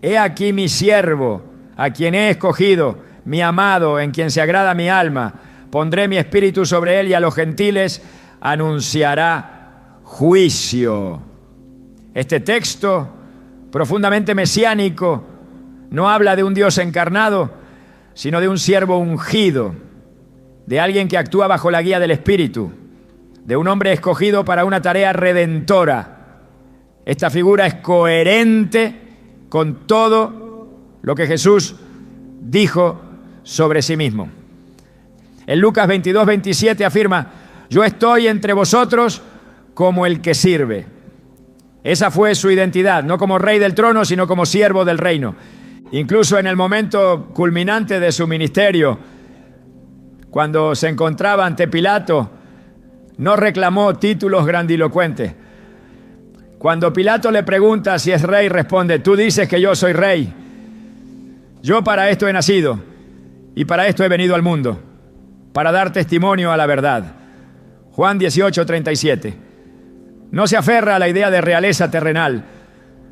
he aquí mi siervo, a quien he escogido, mi amado, en quien se agrada mi alma. Pondré mi espíritu sobre él y a los gentiles anunciará juicio. Este texto, profundamente mesiánico, no habla de un Dios encarnado, sino de un siervo ungido, de alguien que actúa bajo la guía del Espíritu, de un hombre escogido para una tarea redentora. Esta figura es coherente con todo lo que Jesús dijo sobre sí mismo. En Lucas 22:27 afirma: yo estoy entre vosotros como el que sirve. Esa fue su identidad, no como rey del trono, sino como siervo del reino. Incluso en el momento culminante de su ministerio, cuando se encontraba ante Pilato, no reclamó títulos grandilocuentes. Cuando Pilato le pregunta si es rey, responde: tú dices que yo soy rey. Yo para esto he nacido y para esto he venido al mundo, para dar testimonio a la verdad. Juan 18:37. No se aferra a la idea de realeza terrenal,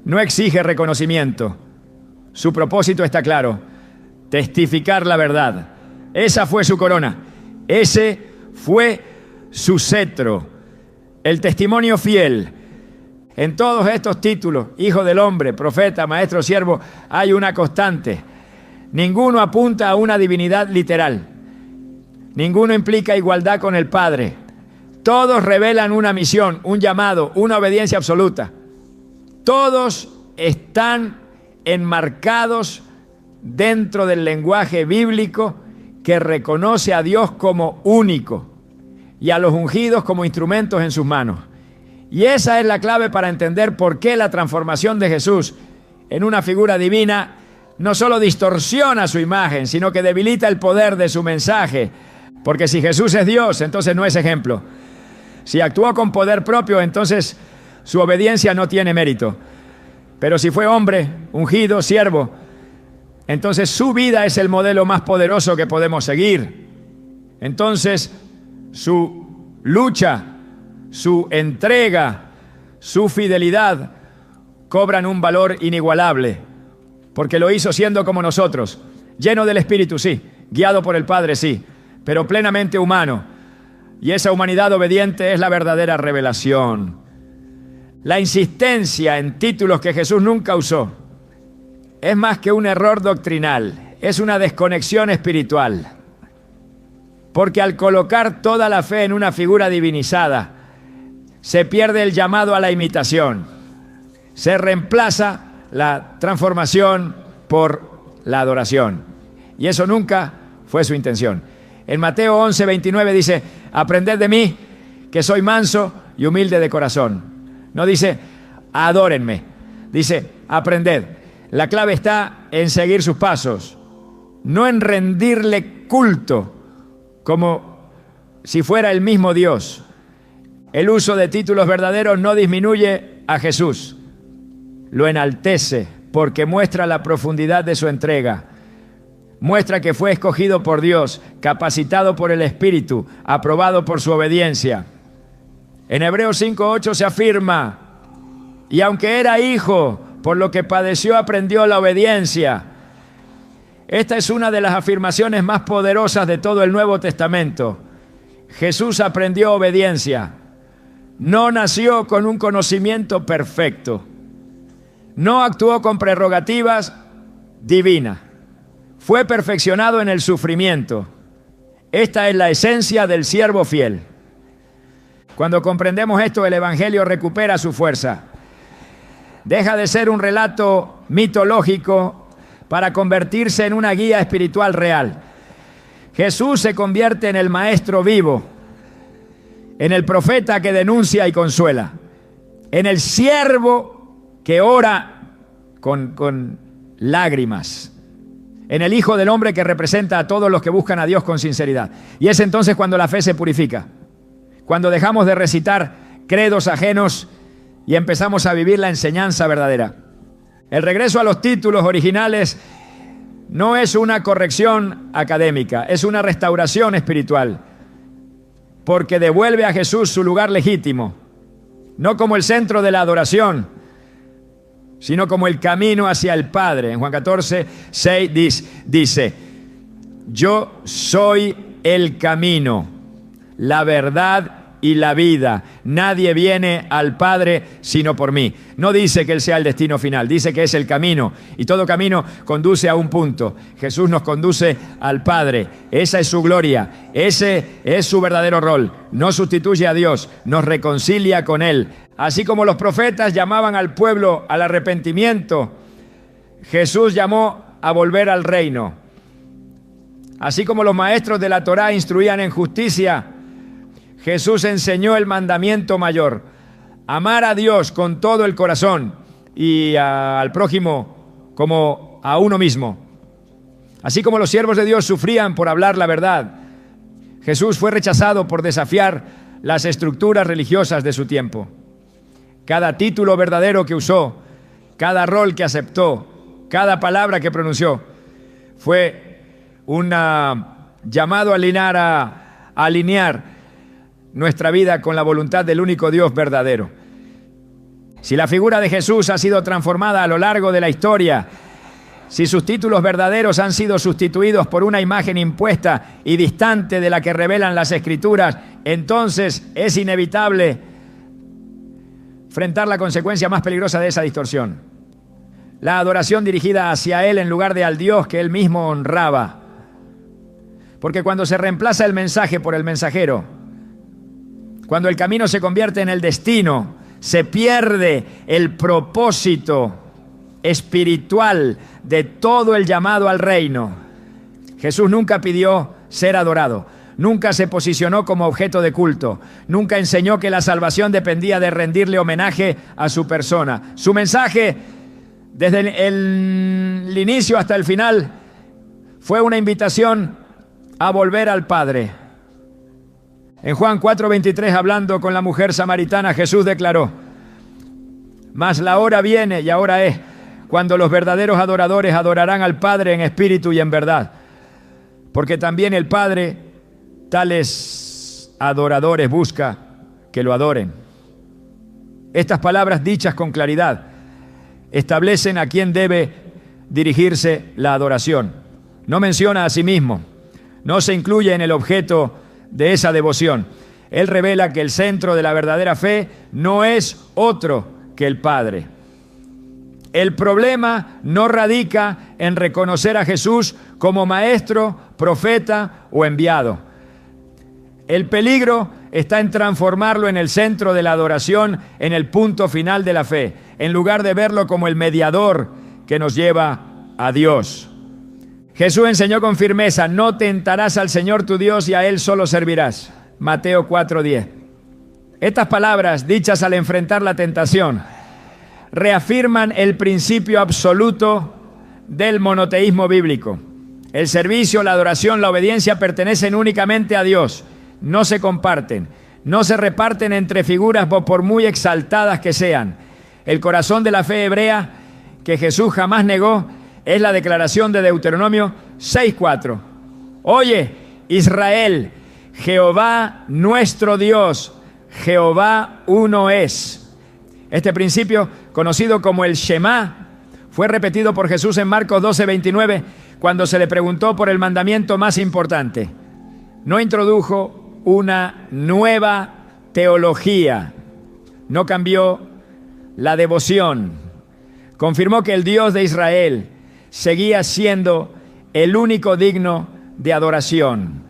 no exige reconocimiento. Su propósito está claro: testificar la verdad. Esa fue su corona, ese fue su cetro, el testimonio fiel. En todos estos títulos, hijo del hombre, profeta, maestro, siervo, hay una constante. Ninguno apunta a una divinidad literal. Ninguno implica igualdad con el Padre. Todos revelan una misión, un llamado, una obediencia absoluta. Todos están enmarcados dentro del lenguaje bíblico que reconoce a Dios como único y a los ungidos como instrumentos en sus manos. Y esa es la clave para entender por qué la transformación de Jesús en una figura divina no solo distorsiona su imagen, sino que debilita el poder de su mensaje. Porque si Jesús es Dios, entonces no es ejemplo. Si actuó con poder propio, entonces su obediencia no tiene mérito. Pero si fue hombre, ungido, siervo, entonces su vida es el modelo más poderoso que podemos seguir. Entonces su lucha, su entrega, su fidelidad cobran un valor inigualable, porque lo hizo siendo como nosotros, lleno del Espíritu, sí, guiado por el Padre, sí, pero plenamente humano. Y esa humanidad obediente es la verdadera revelación. La insistencia en títulos que Jesús nunca usó es más que un error doctrinal, es una desconexión espiritual. Porque al colocar toda la fe en una figura divinizada, se pierde el llamado a la imitación. Se reemplaza la transformación por la adoración. Y eso nunca fue su intención. En Mateo 11:29 dice: aprended de mí, que soy manso y humilde de corazón. No dice adórenme, dice aprended. La clave está en seguir sus pasos, no en rendirle culto como si fuera el mismo Dios. El uso de títulos verdaderos no disminuye a Jesús, lo enaltece porque muestra la profundidad de su entrega. Muestra que fue escogido por Dios, capacitado por el Espíritu, aprobado por su obediencia. En Hebreos 5:8 se afirma: y aunque era hijo, por lo que padeció aprendió la obediencia. Esta es una de las afirmaciones más poderosas de todo el Nuevo Testamento. Jesús aprendió obediencia. No nació con un conocimiento perfecto. No actuó con prerrogativas divinas. Fue perfeccionado en el sufrimiento. Esta es la esencia del siervo fiel. Cuando comprendemos esto, el Evangelio recupera su fuerza. Deja de ser un relato mitológico para convertirse en una guía espiritual real. Jesús se convierte en el maestro vivo, en el profeta que denuncia y consuela, en el siervo que ora con lágrimas, en el Hijo del Hombre que representa a todos los que buscan a Dios con sinceridad. Y es entonces cuando la fe se purifica, cuando dejamos de recitar credos ajenos y empezamos a vivir la enseñanza verdadera. El regreso a los títulos originales no es una corrección académica, es una restauración espiritual, porque devuelve a Jesús su lugar legítimo, no como el centro de la adoración, sino como el camino hacia el Padre. En Juan 14:6 dice: yo soy el camino, la verdad y la vida. Nadie viene al Padre sino por mí. No dice que Él sea el destino final, dice que es el camino. Y todo camino conduce a un punto. Jesús nos conduce al Padre. Esa es su gloria. Ese es su verdadero rol. No sustituye a Dios, nos reconcilia con Él. Así como los profetas llamaban al pueblo al arrepentimiento, Jesús llamó a volver al reino. Así como los maestros de la Torá instruían en justicia, Jesús enseñó el mandamiento mayor: amar a Dios con todo el corazón y al prójimo como a uno mismo. Así como los siervos de Dios sufrían por hablar la verdad, Jesús fue rechazado por desafiar las estructuras religiosas de su tiempo. Cada título verdadero que usó, cada rol que aceptó, cada palabra que pronunció, fue un llamado a alinear nuestra vida con la voluntad del único Dios verdadero. Si la figura de Jesús ha sido transformada a lo largo de la historia, si sus títulos verdaderos han sido sustituidos por una imagen impuesta y distante de la que revelan las Escrituras, entonces es inevitable enfrentar la consecuencia más peligrosa de esa distorsión: la adoración dirigida hacia Él en lugar de al Dios que Él mismo honraba. Porque cuando se reemplaza el mensaje por el mensajero, cuando el camino se convierte en el destino, se pierde el propósito espiritual de todo el llamado al reino. Jesús nunca pidió ser adorado, nunca se posicionó como objeto de culto, nunca enseñó que la salvación dependía de rendirle homenaje a su persona. Su mensaje, desde el inicio hasta el final, fue una invitación a volver al Padre. En Juan 4:23, hablando con la mujer samaritana, Jesús declaró: mas la hora viene, y ahora es, cuando los verdaderos adoradores adorarán al Padre en espíritu y en verdad, porque también el Padre tales adoradores busca que lo adoren. Estas palabras, dichas con claridad, establecen a quién debe dirigirse la adoración. No menciona a sí mismo, no se incluye en el objeto de esa devoción. Él revela que el centro de la verdadera fe no es otro que el Padre. El problema no radica en reconocer a Jesús como maestro, profeta o enviado. El peligro está en transformarlo en el centro de la adoración, en el punto final de la fe, en lugar de verlo como el mediador que nos lleva a Dios. Jesús enseñó con firmeza: no tentarás al Señor tu Dios y a Él solo servirás. Mateo 4:10. Estas palabras, dichas al enfrentar la tentación, reafirman el principio absoluto del monoteísmo bíblico. El servicio, la adoración, la obediencia pertenecen únicamente a Dios. No se comparten, no se reparten entre figuras por muy exaltadas que sean. El corazón de la fe hebrea que Jesús jamás negó es la declaración de Deuteronomio 6:4. Oye, Israel, Jehová nuestro Dios, Jehová uno es. Este principio, conocido como el Shema, fue repetido por Jesús en Marcos 12:29, cuando se le preguntó por el mandamiento más importante. No introdujo una nueva teología, no cambió la devoción, confirmó que el Dios de Israel seguía siendo el único digno de adoración.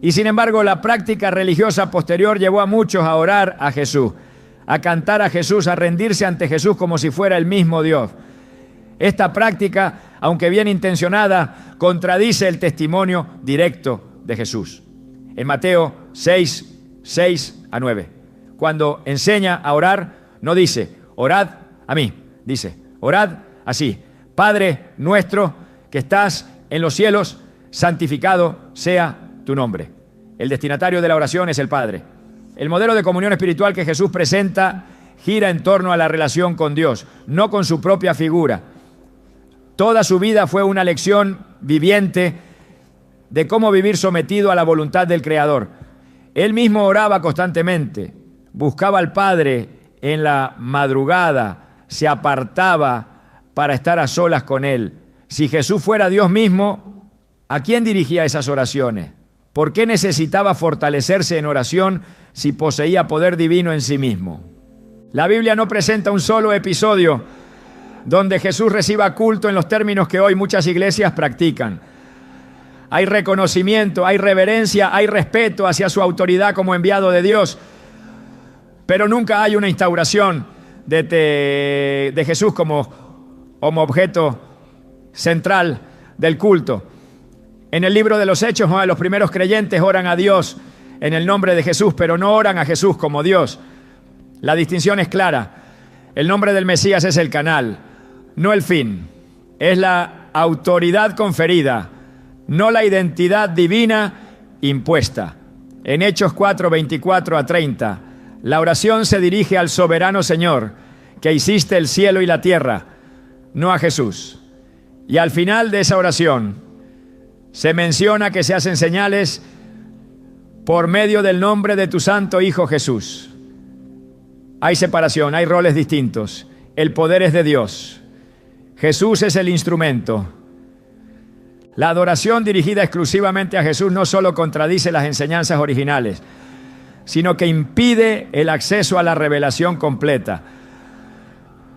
Y sin embargo, la práctica religiosa posterior llevó a muchos a orar a Jesús, a cantar a Jesús, a rendirse ante Jesús como si fuera el mismo Dios. Esta práctica, aunque bien intencionada, contradice el testimonio directo de Jesús. En Mateo 6:6-9, cuando enseña a orar, no dice: orad a mí, dice: orad así: Padre nuestro que estás en los cielos, santificado sea tu nombre. El destinatario de la oración es el Padre. El modelo de comunión espiritual que Jesús presenta gira en torno a la relación con Dios, no con su propia figura. Toda su vida fue una lección viviente de cómo vivir sometido a la voluntad del Creador. Él mismo oraba constantemente, buscaba al Padre en la madrugada, se apartaba para estar a solas con Él. Si Jesús fuera Dios mismo, ¿a quién dirigía esas oraciones? ¿Por qué necesitaba fortalecerse en oración si poseía poder divino en sí mismo? La Biblia no presenta un solo episodio donde Jesús reciba culto en los términos que hoy muchas iglesias practican. Hay reconocimiento, hay reverencia, hay respeto hacia su autoridad como enviado de Dios, pero nunca hay una instauración de Jesús como objeto central del culto. En el libro de los Hechos, los primeros creyentes oran a Dios en el nombre de Jesús, pero no oran a Jesús como Dios. La distinción es clara. El nombre del Mesías es el canal, no el fin. Es la autoridad conferida, no la identidad divina impuesta. En Hechos 4:24-30, la oración se dirige al soberano Señor, que hiciste el cielo y la tierra, no a Jesús. Y al final de esa oración se menciona que se hacen señales por medio del nombre de tu santo Hijo Jesús. Hay separación, hay roles distintos. El poder es de Dios. Jesús es el instrumento. La adoración dirigida exclusivamente a Jesús no solo contradice las enseñanzas originales, sino que impide el acceso a la revelación completa.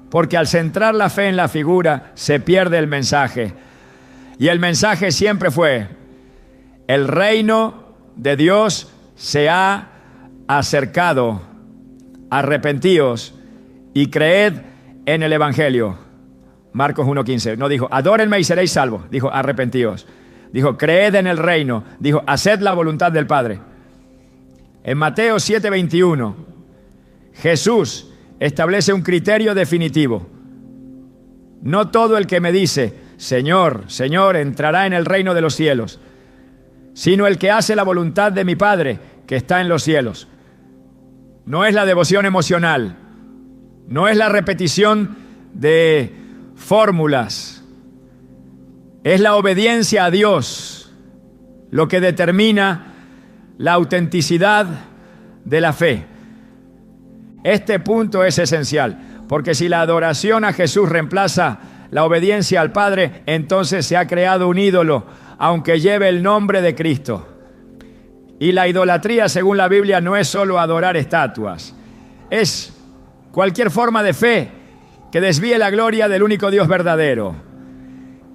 Porque al centrar la fe en la figura, se pierde el mensaje. Y el mensaje siempre fue: el reino de Dios se ha acercado. Arrepentíos y creed en el Evangelio. Marcos 1:15. No dijo: adórenme y seréis salvos. Dijo: arrepentíos. Dijo: creed en el reino. Dijo: haced la voluntad del Padre. En Mateo 7:21, Jesús establece un criterio definitivo. No todo el que me dice: Señor, Señor, entrará en el reino de los cielos, sino el que hace la voluntad de mi Padre que está en los cielos. No es la devoción emocional, no es la repetición de fórmulas, es la obediencia a Dios lo que determina la autenticidad de la fe. Este punto es esencial, porque si la adoración a Jesús reemplaza la obediencia al Padre, entonces se ha creado un ídolo, aunque lleve el nombre de Cristo. Y la idolatría, según la Biblia, no es solo adorar estatuas. Es cualquier forma de fe que desvíe la gloria del único Dios verdadero.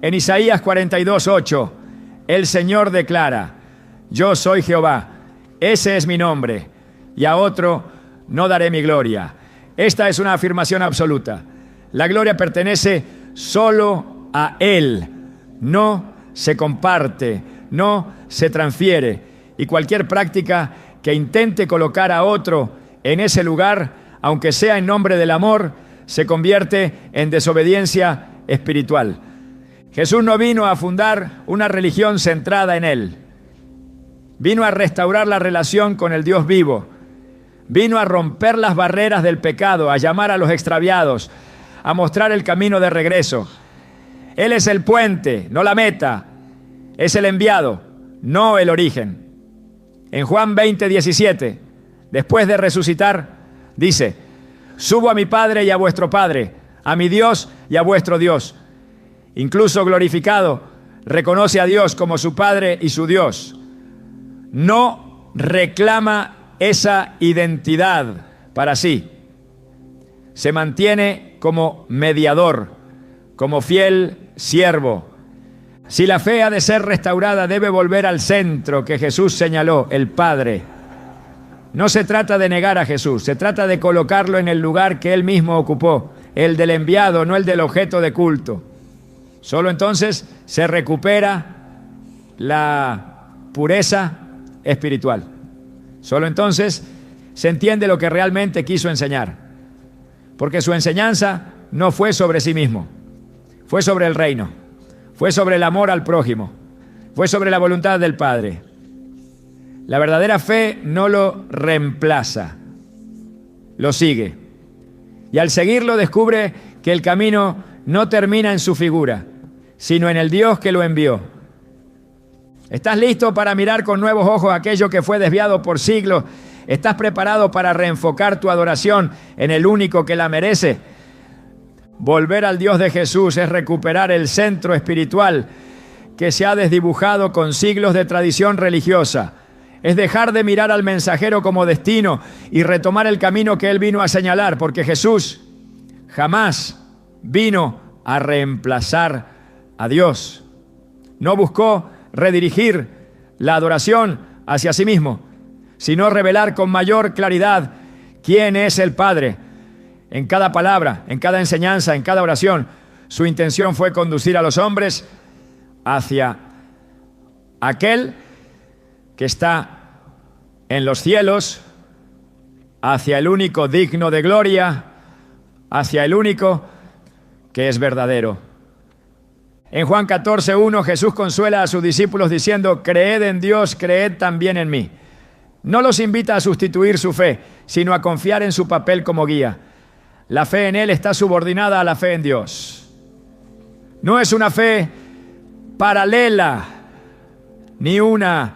En Isaías 42:8, el Señor declara: yo soy Jehová, ese es mi nombre, y a otro no daré mi gloria. Esta es una afirmación absoluta. La gloria pertenece solo a Él. No se comparte, no se transfiere. Y cualquier práctica que intente colocar a otro en ese lugar, aunque sea en nombre del amor, se convierte en desobediencia espiritual. Jesús no vino a fundar una religión centrada en Él. Vino a restaurar la relación con el Dios vivo. Vino a romper las barreras del pecado, a llamar a los extraviados, a mostrar el camino de regreso. Él es el puente, no la meta. Es el enviado, no el origen. En Juan 20:17, después de resucitar, dice: subo a mi Padre y a vuestro Padre, a mi Dios y a vuestro Dios. Incluso glorificado, reconoce a Dios como su Padre y su Dios. No reclama esa identidad para sí. Se mantiene como mediador, como fiel siervo. Si la fe ha de ser restaurada, debe volver al centro que Jesús señaló, el Padre. No se trata de negar a Jesús, se trata de colocarlo en el lugar que Él mismo ocupó, el del enviado, no el del objeto de culto. Solo entonces se recupera la pureza espiritual. Solo entonces se entiende lo que realmente quiso enseñar. Porque su enseñanza no fue sobre sí mismo, fue sobre el reino, fue sobre el amor al prójimo, fue sobre la voluntad del Padre. La verdadera fe no lo reemplaza, lo sigue. Y al seguirlo descubre que el camino no termina en su figura, sino en el Dios que lo envió. ¿Estás listo para mirar con nuevos ojos aquello que fue desviado por siglos? ¿Estás preparado para reenfocar tu adoración en el único que la merece? Volver al Dios de Jesús es recuperar el centro espiritual que se ha desdibujado con siglos de tradición religiosa. Es dejar de mirar al mensajero como destino y retomar el camino que Él vino a señalar, porque Jesús jamás vino a reemplazar a Dios. No buscó redirigir la adoración hacia sí mismo, sino revelar con mayor claridad quién es el Padre. En cada palabra, en cada enseñanza, en cada oración, su intención fue conducir a los hombres hacia aquel que está en los cielos, hacia el único digno de gloria, hacia el único que es verdadero. En Juan 14:1, Jesús consuela a sus discípulos diciendo: creed en Dios, creed también en mí. No los invita a sustituir su fe, sino a confiar en su papel como guía. La fe en Él está subordinada a la fe en Dios. No es una fe paralela, ni una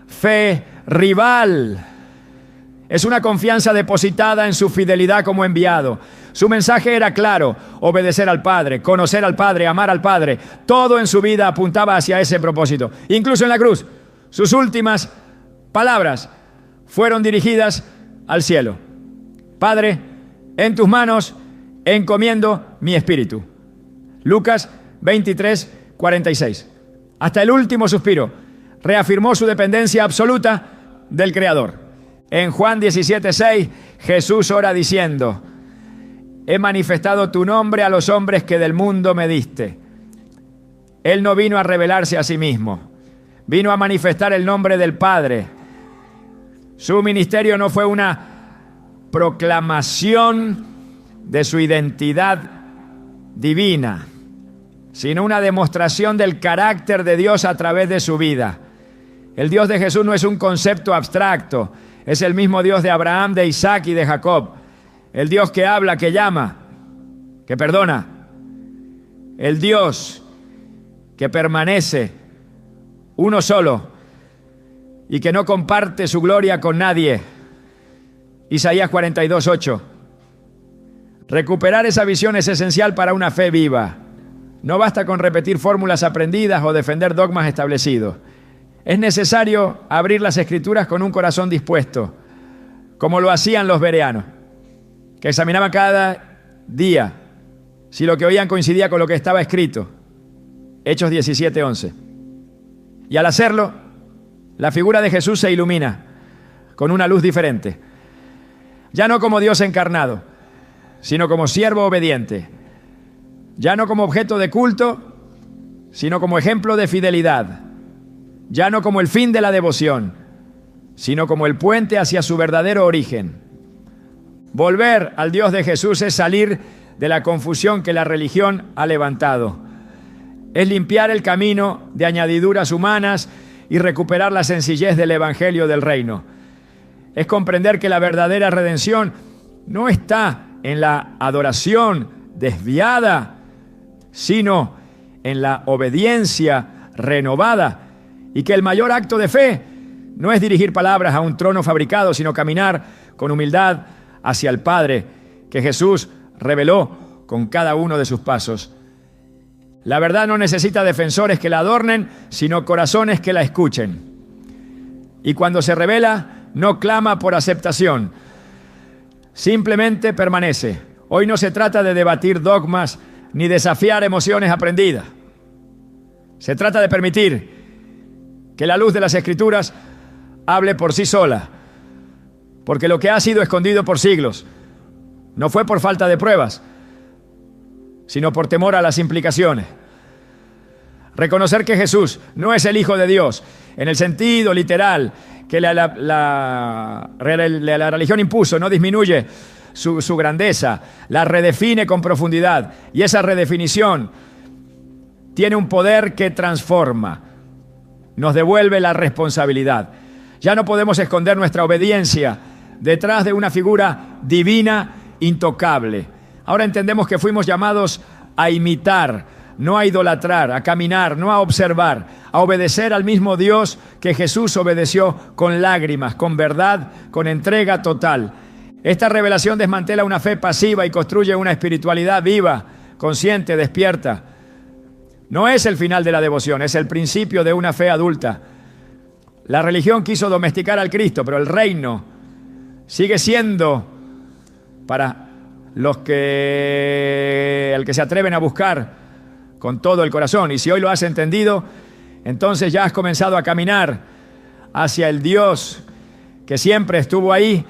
fe rival. Es una confianza depositada en su fidelidad como enviado. Su mensaje era claro: obedecer al Padre, conocer al Padre, amar al Padre. Todo en su vida apuntaba hacia ese propósito. Incluso en la cruz, sus últimas palabras fueron dirigidas al cielo. Padre, en tus manos encomiendo mi espíritu. Lucas 23:46. Hasta el último suspiro reafirmó su dependencia absoluta del Creador. En Juan 17:6, Jesús ora diciendo: he manifestado tu nombre a los hombres que del mundo me diste. Él no vino a revelarse a sí mismo, vino a manifestar el nombre del Padre. Su ministerio no fue una proclamación de su identidad divina, sino una demostración del carácter de Dios a través de su vida. El Dios de Jesús no es un concepto abstracto, es el mismo Dios de Abraham, de Isaac y de Jacob. El Dios que habla, que llama, que perdona. El Dios que permanece uno solo y que no comparte su gloria con nadie. Isaías 42:8. Recuperar esa visión es esencial para una fe viva. No basta con repetir fórmulas aprendidas o defender dogmas establecidos. Es necesario abrir las Escrituras con un corazón dispuesto, como lo hacían los bereanos, que examinaban cada día si lo que oían coincidía con lo que estaba escrito. Hechos 17:11. Y al hacerlo, la figura de Jesús se ilumina con una luz diferente. Ya no como Dios encarnado, sino como siervo obediente. Ya no como objeto de culto, sino como ejemplo de fidelidad. Ya no como el fin de la devoción, sino como el puente hacia su verdadero origen. Volver al Dios de Jesús es salir de la confusión que la religión ha levantado. Es limpiar el camino de añadiduras humanas y recuperar la sencillez del Evangelio del Reino. Es comprender que la verdadera redención no está en la adoración desviada, sino en la obediencia renovada, y que el mayor acto de fe no es dirigir palabras a un trono fabricado, sino caminar con humildad hacia el Padre, que Jesús reveló con cada uno de sus pasos. La verdad no necesita defensores que la adornen, sino corazones que la escuchen. Y cuando se revela, no clama por aceptación, simplemente permanece. Hoy no se trata de debatir dogmas ni desafiar emociones aprendidas. Se trata de permitir que la luz de las Escrituras hable por sí sola, porque lo que ha sido escondido por siglos no fue por falta de pruebas, sino por temor a las implicaciones. Reconocer que Jesús no es el Hijo de Dios en el sentido literal que la religión impuso, no disminuye su grandeza, la redefine con profundidad, y esa redefinición tiene un poder que transforma, nos devuelve la responsabilidad. Ya no podemos esconder nuestra obediencia detrás de una figura divina intocable. Ahora entendemos que fuimos llamados a imitar, no a idolatrar, a caminar, no a observar, a obedecer al mismo Dios que Jesús obedeció con lágrimas, con verdad, con entrega total. Esta revelación desmantela una fe pasiva y construye una espiritualidad viva, consciente, despierta. No es el final de la devoción, es el principio de una fe adulta. La religión quiso domesticar al Cristo, pero el reino sigue siendo para el que se atreven a buscar con todo el corazón. Y si hoy lo has entendido, entonces ya has comenzado a caminar hacia el Dios que siempre estuvo ahí,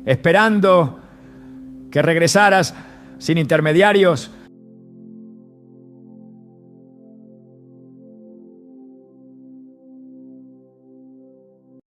esperando que regresaras sin intermediarios,